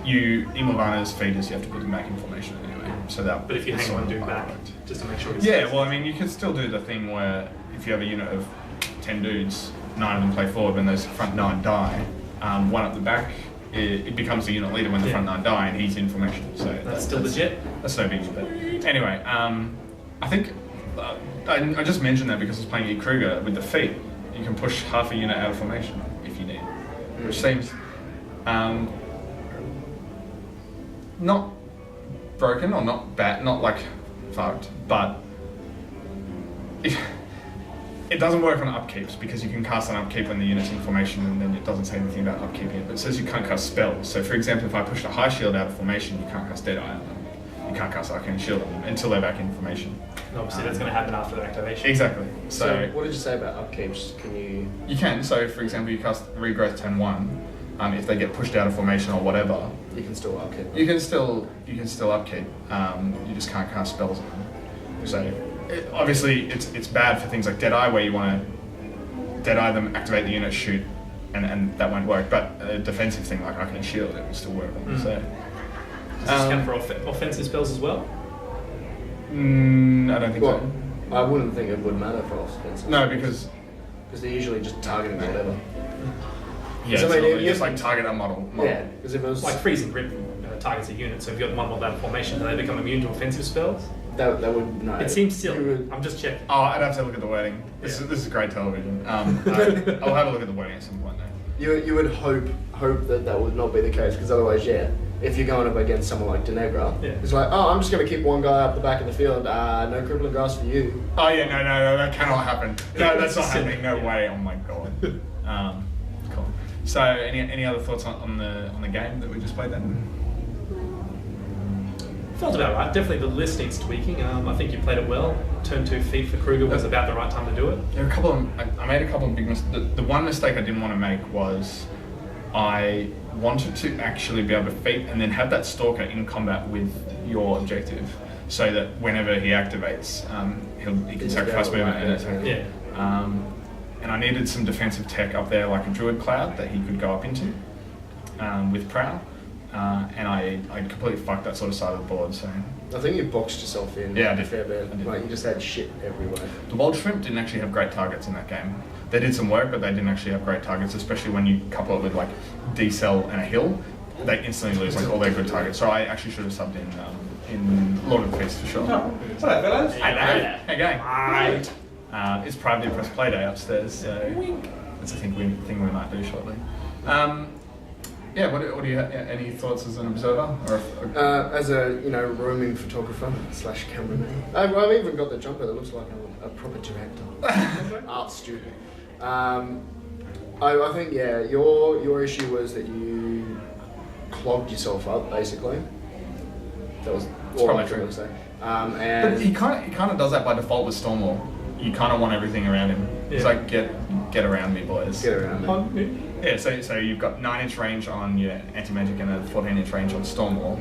E Morvana's feeders, you have to put them back in formation anyway. So that. But if you hang one dude back, just to make sure he's Yeah, well, I mean, you can still do the thing where if you have a unit of 10 dudes, 9 of them play forward. When those front 9 die, one up the back it becomes the unit leader when the front 9 die, and he's in formation. So That's still legit. That's no biggie. But anyway, I think I just mentioned that because I was playing E. Kruger with the feet. You can push half a unit out of formation if you need, which seems not broken or not bad, not like fucked, but it doesn't work on upkeeps because you can cast an upkeep when the unit's in formation, and then it doesn't say anything about upkeeping it, but it says you can't cast spells. So for example, if I pushed a high shield out of formation, you can't cast Deadeye on them. You can't cast Arcane Shield on them until they're back in formation. And obviously that's going to happen after the activation. Exactly. So what did you say about upkeeps? Can you? You can. So for example, you cast Regrowth turn 1. If they get pushed out of formation or whatever, You can still upkeep. you can still upkeep. You just can't cast spells on them. So obviously it's bad for things like Deadeye, where you want to Deadeye them, activate the unit, shoot, and that won't work. But a defensive thing like Arcane Shield, it will still work. So Does this count for offensive spells as well? I don't think so. I wouldn't think it would matter for offense. No, because they're usually just targeting whatever. yeah, So, it's I mean, literally just like target a model. Yeah, because if it was Like freezing grip targets a unit, so if you've got one more out of formation, do they become immune to offensive spells? that would no. It seems silly. You would- I'm just checking. Oh, I'd have to look at the wording. This is great television. I'll have a look at the wording at some point though. You would hope that would not be the case, because otherwise, if you're going up against someone like Denegra, it's like, oh, I'm just going to keep one guy up the back of the field. No crippling grass for you. Oh yeah, no, that cannot happen. No, that's not happening. No way. Oh my god. Cool. So, any other thoughts on the game that we just played then? Felt about right. Definitely the list needs tweaking. I think you played it well. Turn 2 feet for Kruger was about the right time to do it. There were a couple of, I made a couple of big mistakes. The one mistake I didn't want to make was I wanted to actually be able to feat and then have that stalker in combat with your objective, so that whenever he activates, he can sacrifice movement and attack. Yeah. And I needed some defensive tech up there, like a Druid Cloud that he could go up into with Prowl. And I completely fucked that sort of side of the board. So I think you boxed yourself in. Yeah, I a did. fair bit. I did. Like you just had shit everywhere. the Wild Shrimp didn't actually have great targets in that game. They did some work, but they didn't actually have great targets, especially when you couple it with like D-Cell and a hill. They instantly lose like all their good targets. So I actually should have subbed in Lord of the Feast for sure. Hello, fellas. Hey gang. It's privately press play day upstairs, so that's a thing we might do shortly. Yeah, what do you any thoughts as an observer or? As a roaming photographer / cameraman, I've even got the jumper that looks like a proper director, art student. I think your issue was that you clogged yourself up basically. That was all I was going to say. And But he kind of does that by default with Stormwall. You kind of want everything around him. It's like get around me, boys. get around me. Yeah, so you've got 9-inch range on your anti-magic and a 14-inch range on Stormwall.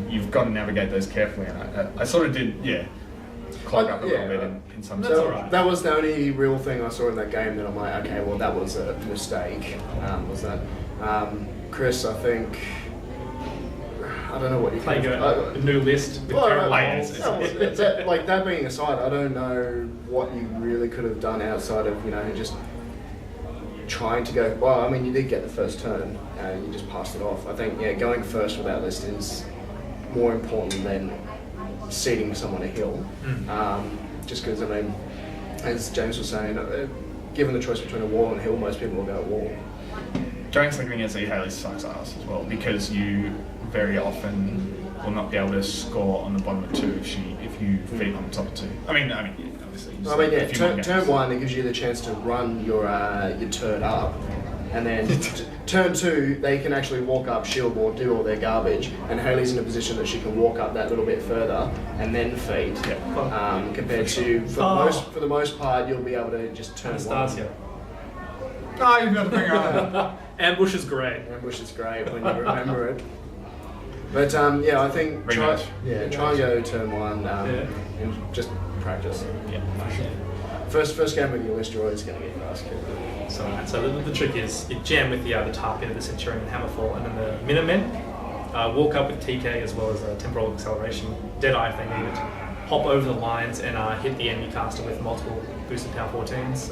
You've got to navigate those carefully, and I sort of did, clog up a little bit in some sense. That was the only real thing I saw in that game that I'm like, okay, well that was a mistake. Was that Chris? I think I don't know what you Playing think. a new list with Like that being aside, I don't know what you really could have done outside of just trying to go. Well, I mean, you did get the first turn, and you just passed it off. I think going first with that list is more important than seeding someone a hill. Just because, I mean, as James was saying, given the choice between a wall and a hill, most people will go wall. Going sleeping against E. Haley sucks ass as well, because you very often will not be able to score on the bottom of 2 if you feed on the top of 2. I mean, obviously. Turn 1, it gives you the chance to run your turd up, and then turn 2, they can actually walk up, shield wall, do all their garbage, and Haley's in a position that she can walk up that little bit further and then feed. Compared to for the most part, you'll be able to just turn 1. Oh, you've got to figure out. Ambush is great. Ambush is great when you remember it. But I think try and go turn 1 and just practice. First game with your list, you're always going to get your ass kicked. So the trick is you jam with the Tarp into the Centurion and Hammerfall, and then the Minutemen walk up with TK as well as Temporal Acceleration, Deadeye if they need it, hop over the lines and hit the enemy caster with multiple boosted power 14s.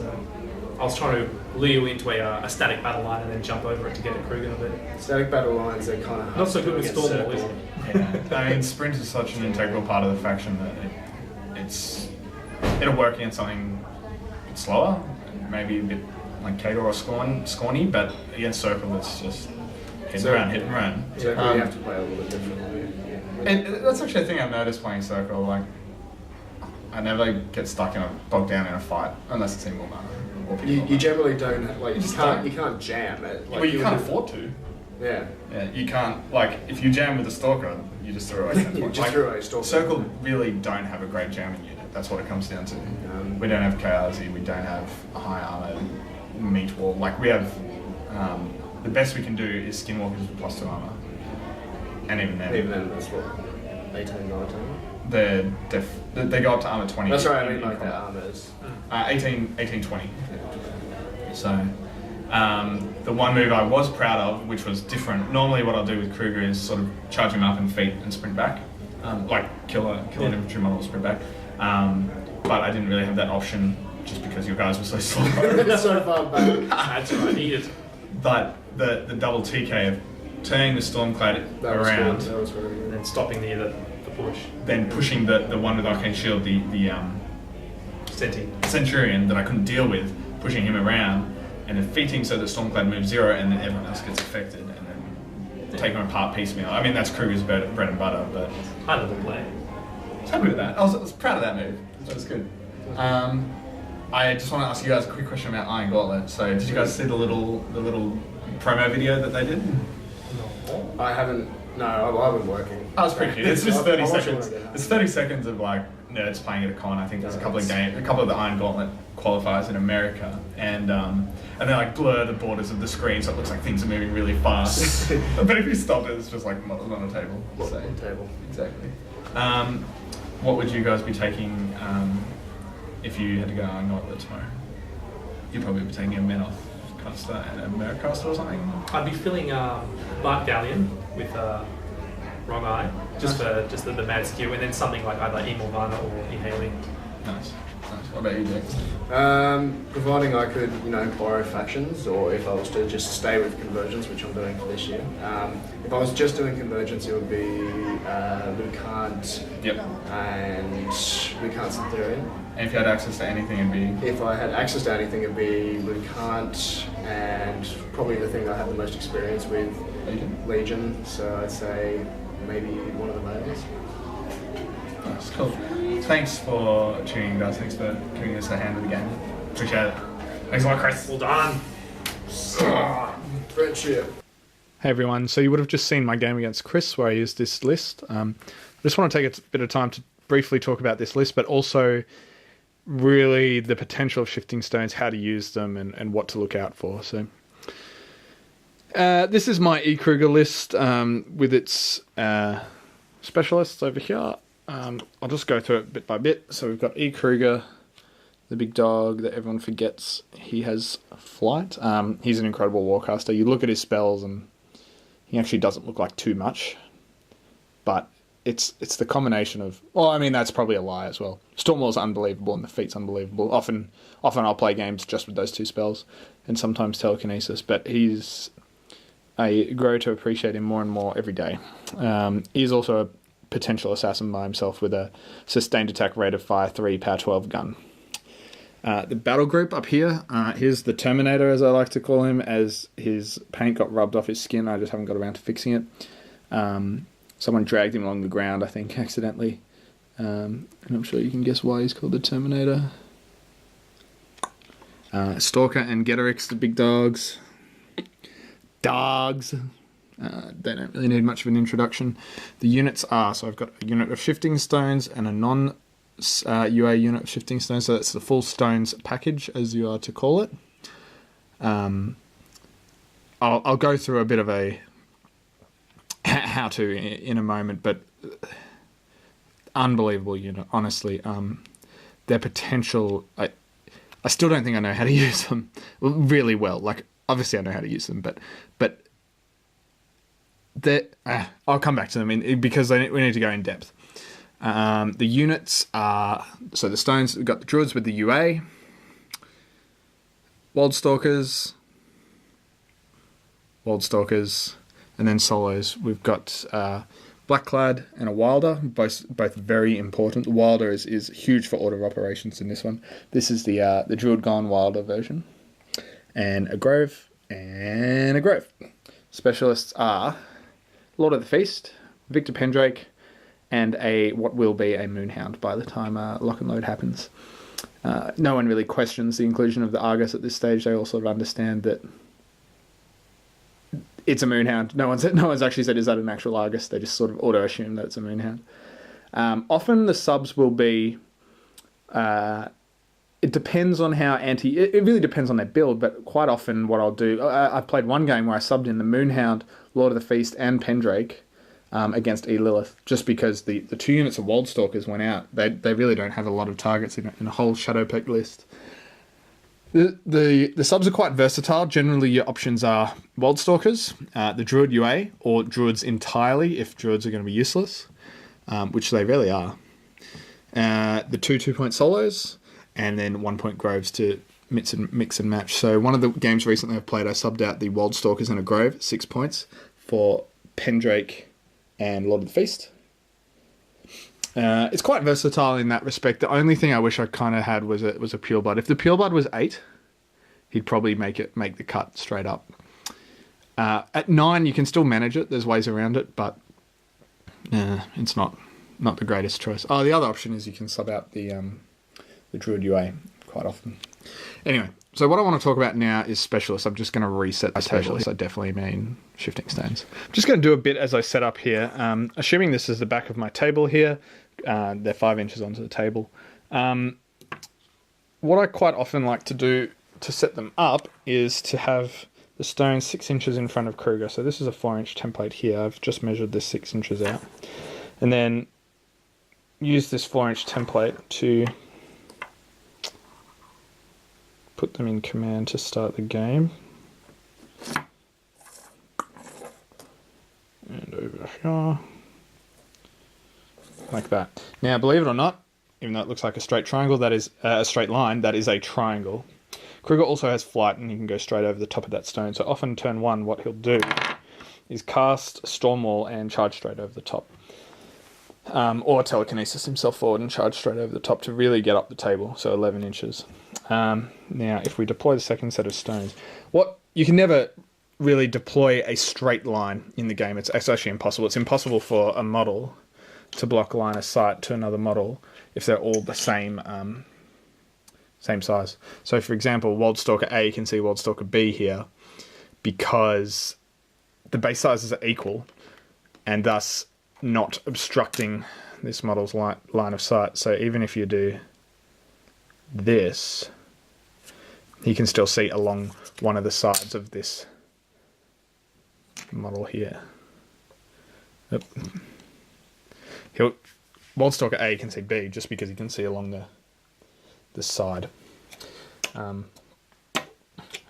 I was trying to lure you into a static battle line and then jump over it to get a Kruger, but Static battle lines, they're kind of not so good with Storm Wall, is it? Yeah. I mean, sprint is such an integral part of the faction that it'll work against something slower, maybe a bit like Kator or Scorny, but against Circle it's just hit and run. So you have to play a little bit differently. And that's actually a thing I've noticed playing Circle. Like, I never get stuck bogged down in a fight unless it's single mana. You generally don't like you can't jam it. Like, Well, you can't afford to. Yeah. Yeah, you can't, like, if you jam with a Stalker, you just throw away 10 You points. just throw away Stalker. Circle really don't have a great jamming unit. That's what it comes down to. We don't have Chaosy, we don't have a high armor meat wall. Like, we have, the best we can do is Skinwalkers with +2 armor. And even then, that's what, 18, 19? They go up to armor 20. That's right, I mean like their armors. 18, 20. So, the one move I was proud of, which was different, normally what I'll do with Kruger is sort of charge him up and feet and sprint back. Like kill an infantry model, sprint back. But I didn't really have that option just because your guys were so slow. So far back. That's what I needed. But the double TK of turning the Stormclad around, That was really And good. then stopping the push. then pushing the one with Arcane Shield, the Senti. Centurion that I couldn't deal with, pushing him around, and then feating so that Stormclad moves 0 and then everyone else gets affected, and then take them apart piecemeal. I mean, that's Kruger's bread and butter, but High level play. I was happy with that. I was proud of that move. That was good. I just want to ask you guys a quick question about Iron Gauntlet. So, did you guys see the little promo video that they did? I haven't. No, I've been working. Oh, it's pretty cute. It's just 30 I'll watch it seconds. when I get home. It's 30 seconds of like nerds playing at a con. I think there's a couple of the Iron Gauntlet qualifiers in America, and they like blur the borders of the screen so it looks like things are moving really fast. But if you stop it, it's just like models on a table. So, Table. exactly. What would you guys be taking if you had to go Iron Gauntlet tomorrow? You'd probably be taking a Men off Caster and a Maricaster or something. I'd be filling Mark Galleon with Wrong Eye, just for the mad skew, and then something like either Emilvana or Ehaling. Nice. What about you, Jake? Providing I could, borrow factions, or if I was to just stay with convergence, which I'm doing for this year. If I was just doing convergence, it would be Lucant and Lucant Centurion. And if you had access to anything, it'd be... If I had access to anything, it'd be Lucant and probably the thing I have the most experience with, Legion. So I'd say maybe one of the males. That's cool. Thanks for tuning in, guys. Thanks for giving us a hand with the game. Appreciate it. Thanks a lot, Chris. Well done. Friendship. Hey everyone, so you would have just seen my game against Chris where I used this list. I just want to take a bit of time to briefly talk about this list, but also really the potential of shifting stones, how to use them and what to look out for. So this is my E-Kruger list with its specialists over here. I'll just go through it bit by bit. So we've got E-Kruger, the big dog that everyone forgets he has flight. He's an incredible warcaster. You look at his spells and he actually doesn't look like too much, but it's the combination of... Well, I mean, that's probably a lie as well. Stormwall's unbelievable and the feat's unbelievable. Often I'll play games just with those two spells and sometimes telekinesis, but I grow to appreciate him more and more every day. He's also a potential assassin by himself with a sustained attack rate of fire 3, power 12 gun. The battle group up here, here's the Terminator, as I like to call him, as his paint got rubbed off his skin. I just haven't got around to fixing it. Someone dragged him along the ground, I think, accidentally. And I'm sure you can guess why he's called the Terminator. Stalker and Getorix, the big dogs. Dogs. They don't really need much of an introduction. The units are, so I've got a unit of shifting stones and a non-UA unit of shifting stones, so that's the full stones package, as you are to call it. I'll go through a bit of a how-to in a moment, but unbelievable unit, honestly. Their potential, I still don't think I know how to use them really well. Like, obviously I know how to use them, but I'll come back to them because we need to go in depth. The units are... So the stones, we've got the druids with the UA. Wildstalkers, and then solos. We've got Blackclad and a Wilder, both very important. The Wilder is huge for order operations in this one. This is the Druid Gone Wilder version. And a Grove, and a Grove. Specialists are Lord of the Feast, Victor Pendrake, and what will be a Moonhound by the time lock and load happens. No one really questions the inclusion of the Argus at this stage. They all sort of understand that it's a Moonhound. No one's actually said, is that an actual Argus? They just sort of auto-assume that it's a Moonhound. Often the subs will be... it depends on how it really depends on their build, but quite often what I'll do... I've played one game where I subbed in the Moonhound, Lord of the Feast, and Pendrake against E-Lilith, just because the 2 units of Wildstalkers went out. They really don't have a lot of targets in a whole Shadowpeck list. The subs are quite versatile. Generally, your options are Wildstalkers, the Druid UA, or Druids entirely if Druids are going to be useless, which they really are. The 2-point solos, and then 1-point Groves to mix and match. So one of the games recently I've played, I subbed out the Wildstalkers and a Grove, 6 points, for Pendrake and Lord of the Feast. It's quite versatile in that respect. The only thing I wish I kind of had was a Pureblood. If the Pureblood was 8, he'd probably make the cut straight up. At 9, you can still manage it. There's ways around it, but it's not the greatest choice. Oh, the other option is you can sub out the Druid UA quite often. Anyway, so what I want to talk about now is Specialists. I'm just going to reset the Specialists. I definitely mean Shifting Stones. I'm just going to do a bit as I set up here. Assuming this is the back of my table here, they're 5 inches onto the table. What I quite often like to do to set them up is to have the stone 6 inches in front of Kruger. So this is a 4-inch template here. I've just measured this 6 inches out. And then use this 4-inch template to put them in command to start the game. And over here. Like that. Now, believe it or not, even though it looks like a straight triangle, that is a straight line, that is a triangle. Kruger also has flight, and he can go straight over the top of that stone. So often turn 1, what he'll do is cast Stormwall and charge straight over the top. Or telekinesis himself forward and charge straight over the top to really get up the table, so 11 inches. Now, if we deploy the second set of stones, you can never really deploy a straight line in the game. It's actually impossible. It's impossible for a model to block line of sight to another model if they're all the same size. So, for example, Wildstalker A can see Wildstalker B here because the base sizes are equal and thus not obstructing this model's line of sight. So even if you do this, he can still see along one of the sides of this model here. Yep. Wildstalker A can see B just because he can see along the side.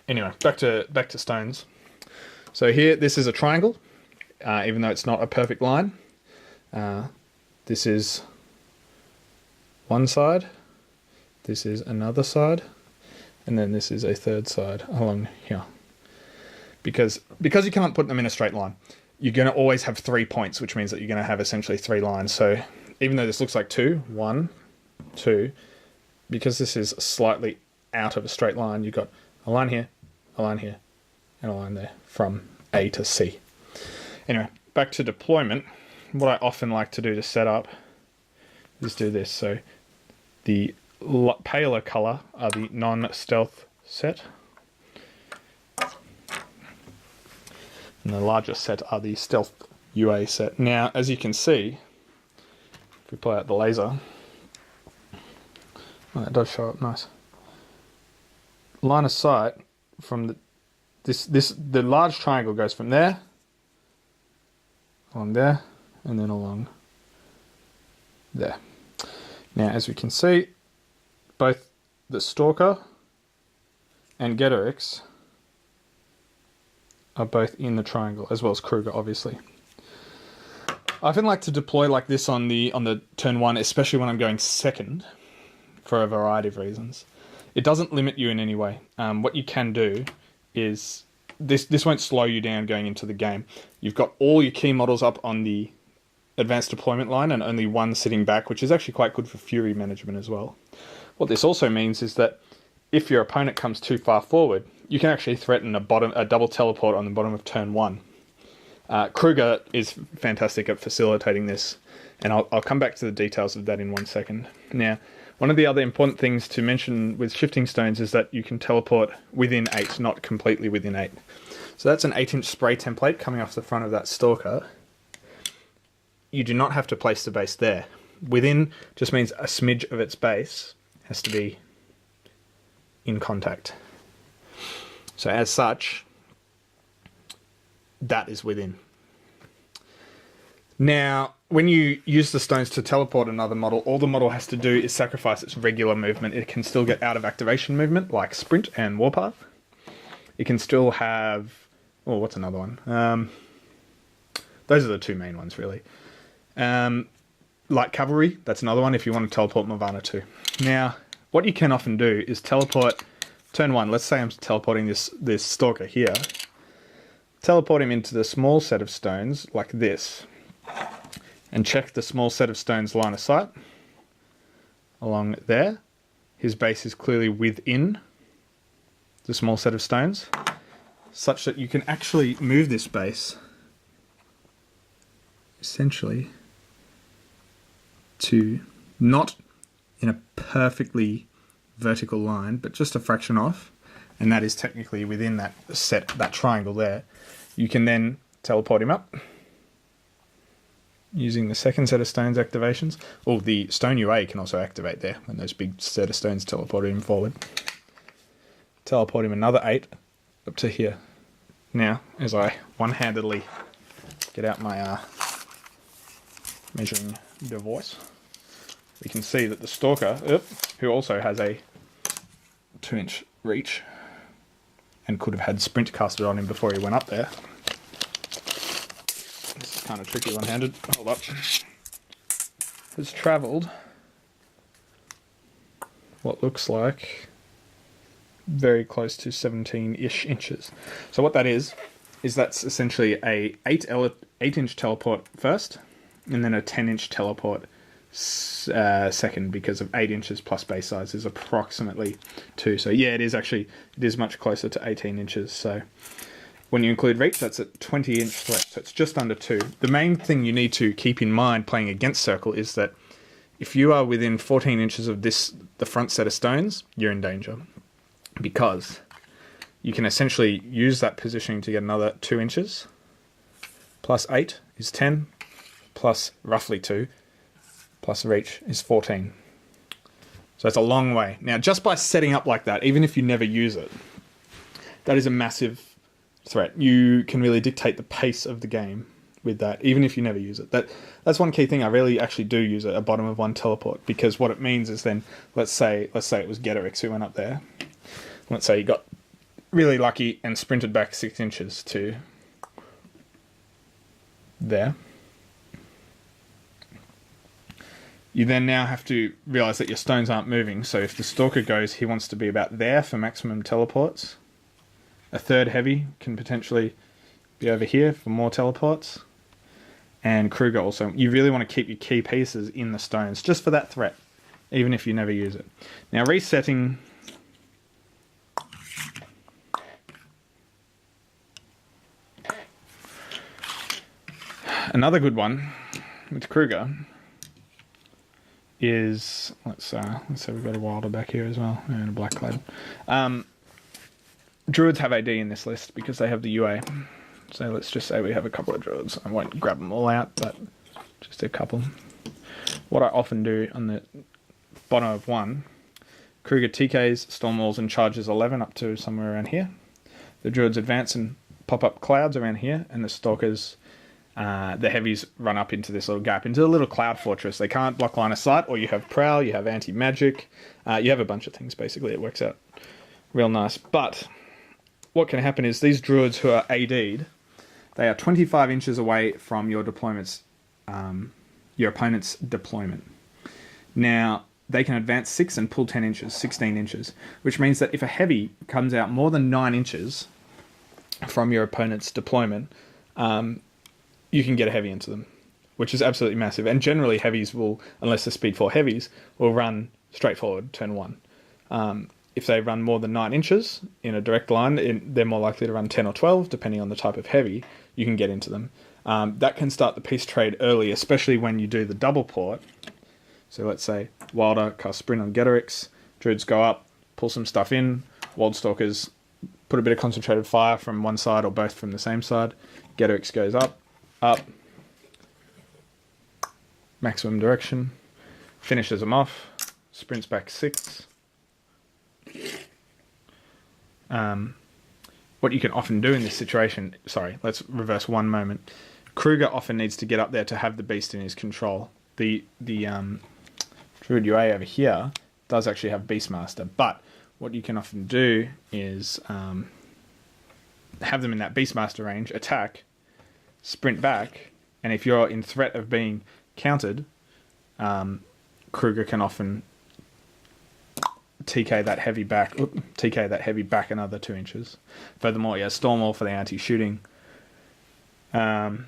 Anyway, back to stones. So here, this is a triangle, even though it's not a perfect line. This is one side, this is another side, and then this is a third side along here. Because you can't put them in a straight line, you're going to always have 3 points, which means that you're going to have essentially 3 lines. So even though this looks like 2, 1, 2, because this is slightly out of a straight line, you've got a line here, a line here, and a line there from A to C. Anyway, back to deployment. What I often like to do to set up is do this. So the paler color are the non-stealth set, and the larger set are the stealth UA set. Now, as you can see, if we play out the laser, oh, that does show up nice. Line of sight from the large triangle goes from there, along there, and then along there. Now, as we can see, both the Stalker and Getorix are both in the triangle, as well as Kruger, obviously. I often like to deploy like this on the turn 1, especially when I'm going second, for a variety of reasons. It doesn't limit you in any way. What you can do is this won't slow you down going into the game. You've got all your key models up on the advanced deployment line and only one sitting back, which is actually quite good for fury management as well. What this also means is that if your opponent comes too far forward, you can actually threaten a double teleport on the bottom of turn 1. Kruger is fantastic at facilitating this, and I'll come back to the details of that in 1 second. Now, one of the other important things to mention with shifting stones is that you can teleport within 8, not completely within 8. So that's an 8-inch spray template coming off the front of that Stalker. You do not have to place the base there. Within just means a smidge of its base has to be in contact. So as such, that is within. Now, when you use the stones to teleport another model, all the model has to do is sacrifice its regular movement. It can still get out of activation movement, like Sprint and Warpath. It can still have... Oh, what's another one? Those are the two main ones, really. Like Cavalry, that's another one if you want to teleport Morvana too. Now, what you can often do is teleport turn 1. Let's say I'm teleporting this Stalker here. Teleport him into the small set of stones, like this. And check the small set of stones line of sight. Along there. His base is clearly within the small set of stones. Such that you can actually move this base, essentially, to not in a perfectly vertical line, but just a fraction off, and that is technically within that that triangle there. You can then teleport him up using the second set of stones activations. Or the stone UA can also activate there when those big set of stones teleport him forward. Teleport him another 8 up to here. Now, as I one-handedly get out my measuring device, we can see that the Stalker, who also has a 2-inch reach and could have had Sprint casted on him before he went up there. This is kind of tricky one-handed. Hold up. Has travelled what looks like very close to 17-ish inches. So what that is that's essentially a 8-inch teleport first, and then a 10-inch teleport second, because of 8 inches plus base size is approximately 2. So yeah, it is much closer to 18 inches. So when you include reach, that's a 20-inch threat. So it's just under 2. The main thing you need to keep in mind playing against Circle is that if you are within 14 inches of the front set of stones, you're in danger, because you can essentially use that positioning to get another 2 inches. Plus 8 is 10, plus roughly 2. Plus reach is 14. So it's a long way. Now, just by setting up like that, even if you never use it, that is a massive threat. You can really dictate the pace of the game with that, even if you never use it. That's one key thing. I rarely actually do use a bottom of 1 teleport, because what it means is then, let's say it was Getorix who went up there. Let's say he got really lucky and sprinted back 6 inches to there. You then now have to realise that your stones aren't moving, so if the Stalker goes, he wants to be about there for maximum teleports. A third heavy can potentially be over here for more teleports. And Kruger also. You really want to keep your key pieces in the stones, just for that threat, even if you never use it. Now resetting... Another good one with Kruger is, let's say we've got a Wilder back here as well, and a Black Clad. Druids have AD in this list because they have the UA. So let's just say we have a couple of Druids. I won't grab them all out, but just a couple. What I often do on the bottom of 1, Kruger TKs, Storm Walls and charges 11 up to somewhere around here. The Druids advance and pop up clouds around here, and the Stalkers... the heavies run up into this little gap, into a little cloud fortress. They can't block line of sight, or you have Prowl, you have anti-magic, you have a bunch of things, basically. It works out real nice. But what can happen is these Druids who are AD'd, they are 25 inches away from your opponent's deployment. Now, they can advance 6 and pull 10 inches, 16 inches, which means that if a heavy comes out more than 9 inches from your opponent's deployment, you can get a heavy into them, which is absolutely massive. And generally heavies will, unless they're speed 4 heavies, will run straight forward, turn 1. If they run more than 9 inches in a direct line, they're more likely to run 10 or 12, depending on the type of heavy, you can get into them. That can start the peace trade early, especially when you do the double port. So let's say Wilder cast Sprint on Getorix, Druids go up, pull some stuff in, Wildstalkers put a bit of concentrated fire from one side or both from the same side, Getorix goes up, maximum direction, finishes them off, sprints back 6. What you can often do in this situation, sorry, let's reverse one moment. Kruger often needs to get up there to have the beast in his control. The Druid UA over here does actually have Beastmaster, but what you can often do is have them in that Beastmaster range, attack, sprint back, and if you're in threat of being countered, Kruger can often TK that heavy back another 2 inches. Furthermore, he has Stormwall for the anti-shooting, and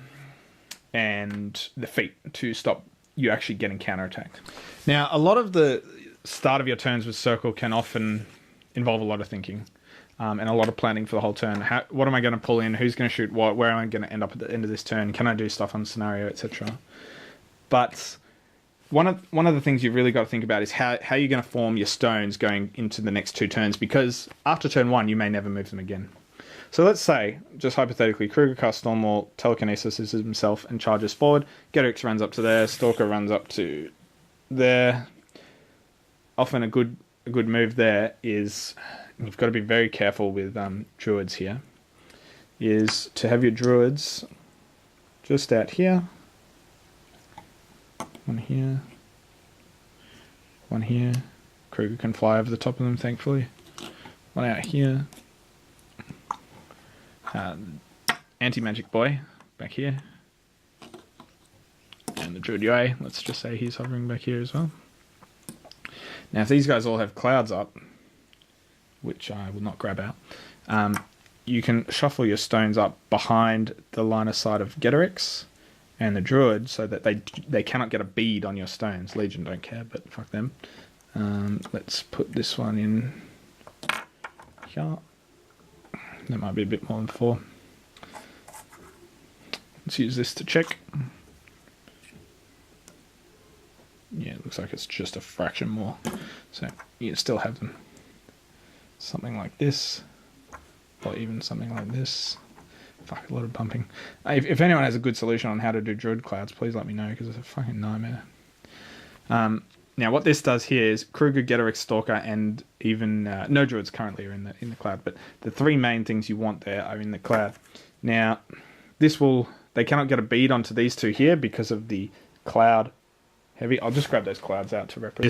the feat to stop you actually getting counterattacked. Now, a lot of the start of your turns with Circle can often involve a lot of thinking, and a lot of planning for the whole turn. What am I going to pull in? Who's going to shoot what? Where am I going to end up at the end of this turn? Can I do stuff on scenario, etc.? But one of the things you've really got to think about is how you're going to form your stones going into the next 2 turns, because after turn 1 you may never move them again. So let's say, just hypothetically, Kruger casts Stormwall, telekinesis himself and charges forward. Getorix runs up to there, Stalker runs up to there. Often a good move there is, you've got to be very careful with Druids here, is to have your Druids just out here. One here. One here. Kruger can fly over the top of them, thankfully. One out here. Anti-magic boy back here. And the Druid UA, let's just say he's hovering back here as well. Now if these guys all have clouds up, which I will not grab out, you can shuffle your stones up behind the line of sight of Getorix and the Druid, so that they cannot get a bead on your stones. Legion don't care, but fuck them. Let's put this one in here. That might be a bit more than 4. Let's use this to check. Yeah, it looks like it's just a fraction more. So you can still have them. Something like this, or even something like this. Fuck, a lot of bumping. If anyone has a good solution on how to do Druid clouds, please let me know, because it's a fucking nightmare. Now, what this does here is Kruger, Getorix, Stalker, and even no Druids currently are in the cloud, but the 3 main things you want there are in the cloud. Now, they cannot get a bead onto these 2 here because of the cloud heavy. I'll just grab those clouds out to represent.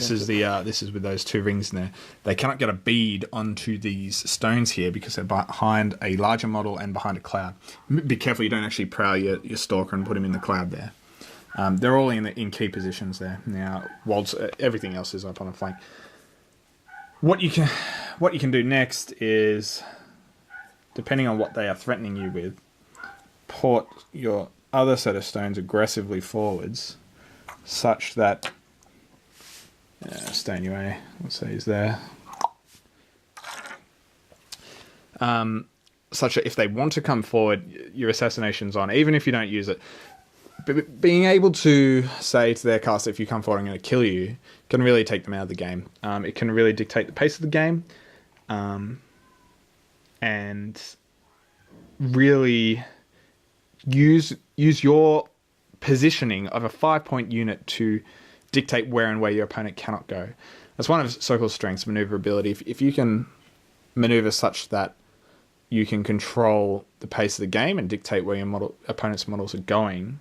This is with those 2 rings in there. They cannot get a bead onto these stones here because they're behind a larger model and behind a cloud. Be careful you don't actually prowl your Stalker and put him in the cloud there. They're all in key positions there. Now, everything else is up on a flank. What you can do next is, depending on what they are threatening you with, port your other set of stones aggressively forwards, such that stone UA, let's say, is there. Such that if they want to come forward, your assassination's on, even if you don't use it. Being able to say to their caster, if you come forward, I'm going to kill you, can really take them out of the game. It can really dictate the pace of the game, and really use your positioning of a 5-point unit to dictate where and where your opponent cannot go. That's one of Circle's strengths, maneuverability. If you can maneuver such that you can control the pace of the game and dictate where your opponent's models are going,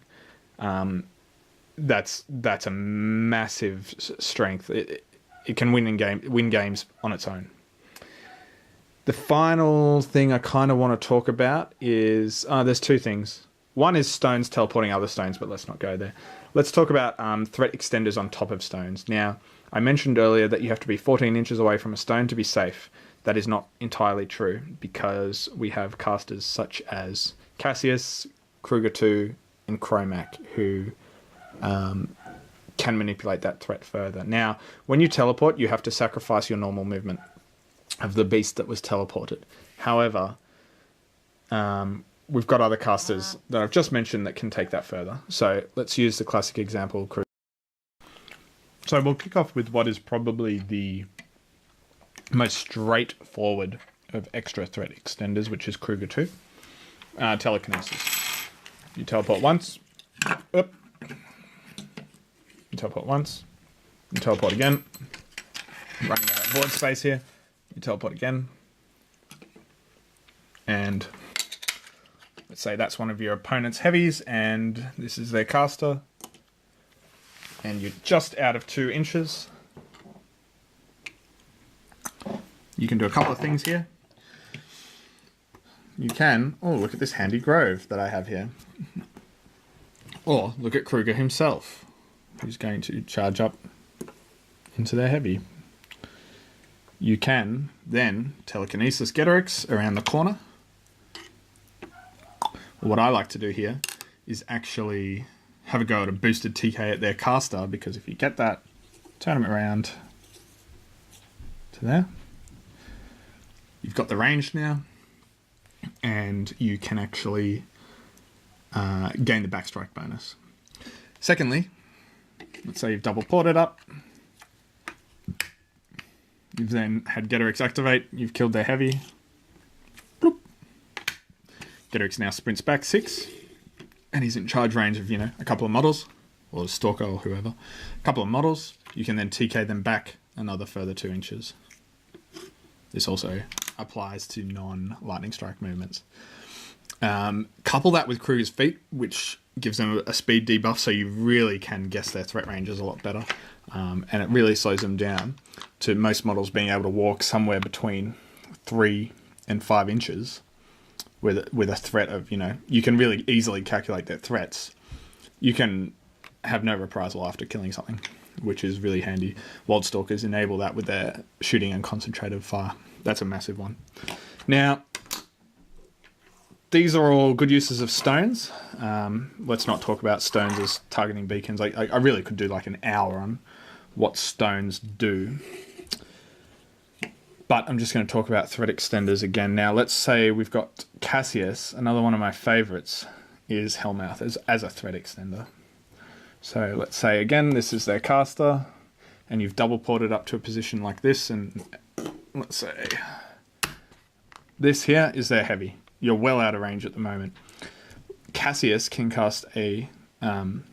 that's a massive strength. It can win games on its own. The final thing I kind of want to talk about is there's 2 things. one is stones teleporting other stones, but let's not go there. Let's talk about threat extenders on top of stones. Now, I mentioned earlier that you have to be 14 inches away from a stone to be safe. That is not entirely true, because we have casters such as Cassius, Kruger 2, and Chromac, who can manipulate that threat further. Now, when you teleport, you have to sacrifice your normal movement of the beast that was teleported. However, we've got other casters that I've just mentioned that can take that further. So let's use the classic example. So we'll kick off with what is probably the most straightforward of extra threat extenders, which is Kruger 2. Telekinesis. You teleport once. Up. You teleport once. You teleport again. I'm running out of board space here. You teleport again. And let's say that's one of your opponent's heavies, and this is their caster. And you're just out of 2 inches. You can do a couple of things here. You can, oh, look at this handy grove that I have here. Or look at Kruger himself, who's going to charge up into their heavy. You can then telekinesis Getorix around the corner. What I like to do here is actually have a go at a boosted TK at their caster, because if you get that, turn them around to there. You've got the range now, and you can actually gain the backstrike bonus. Secondly, let's say you've double ported up. You've then had Getorix activate, you've killed their heavy. Bloop. Getorix now sprints back 6, and he's in charge range of, a couple of models, or a Stalker or whoever. A couple of models, you can then TK them back another further 2 inches. This also applies to non-lightning strike movements. Couple that with Kruger's feet, which gives them a speed debuff, so you really can guess their threat ranges a lot better. And it really slows them down to most models being able to walk somewhere between 3 and 5 inches with a threat of, you can really easily calculate their threats. You can have no reprisal after killing something, which is really handy. Wild Stalkers enable that with their shooting and concentrated fire. That's a massive one. Now, these are all good uses of stones. Let's not talk about stones as targeting beacons. I really could do like an hour on what stones do. But I'm just going to talk about threat extenders again. Now, let's say we've got Cassius. Another one of my favorites is Hellmouth as a threat extender. So let's say, again, this is their caster, and you've double ported up to a position like this, and let's say this here is their heavy. You're well out of range at the moment. Cassius can cast a Hellmouth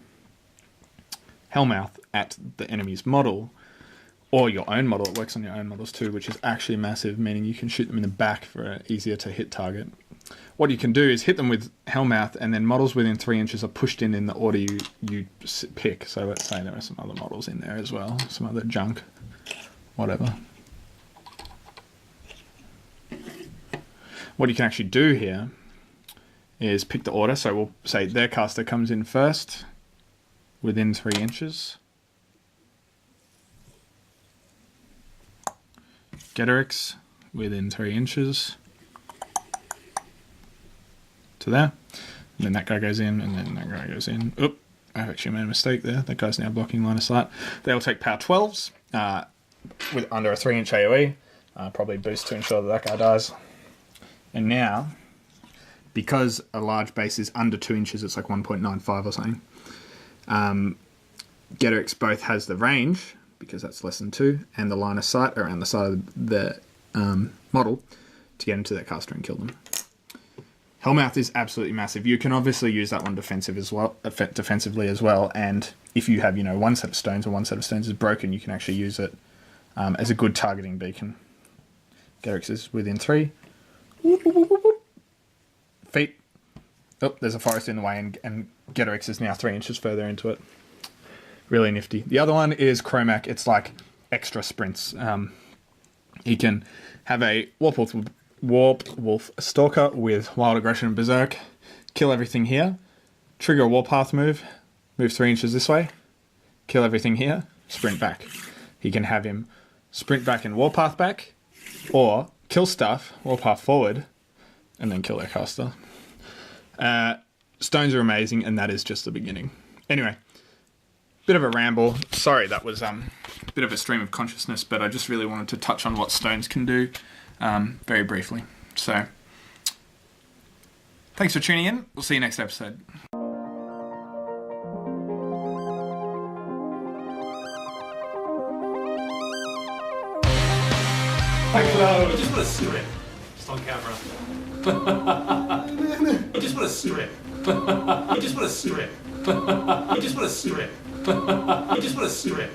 at the enemy's model, or your own model. It works on your own models too, which is actually massive, meaning you can shoot them in the back for an easier to hit target. What you can do is hit them with Hellmouth, and then models within 3 inches are pushed in the order you pick. So let's say there are some other models in there as well, some other junk, whatever. What you can actually do here is pick the order. So we'll say their caster comes in first, within 3 inches. Getorix within 3 inches to there. And then that guy goes in, and then that guy goes in. Oop, I've actually made a mistake there. That guy's now blocking line of sight. They'll take power 12s with under a 3-inch AoE. Probably boost to ensure that guy dies. And now, because a large base is under 2 inches, it's like 1.95 or something. Getorix both has the range, because that's less than 2, and the line of sight around the side of the model to get into their caster and kill them. Hellmouth is absolutely massive. You can obviously use that one defensively as well, and if you have one set of stones and one set of stones is broken, you can actually use it as a good targeting beacon. Getorix is within 3. Whoop, whoop, whoop, whoop. Feet. Oh, there's a forest in the way, and Getorix is now 3 inches further into it. Really nifty. The other one is Chromac. It's like extra sprints. He can have a Warp Wolf Stalker with Wild Aggression and Berserk, kill everything here, trigger a warpath move, move 3 inches this way, kill everything here, sprint back. He can have him sprint back and warpath back, or kill stuff, warpath forward, and then kill their caster. Stones are amazing, and that is just the beginning. Anyway, bit of a ramble. Sorry, that was a bit of a stream of consciousness, but I just really wanted to touch on what stones can do very briefly. So, thanks for tuning in. We'll see you next episode. I just want to strip. Just on camera. I just want to strip. I just want to strip. I just want to strip. I just want to strip.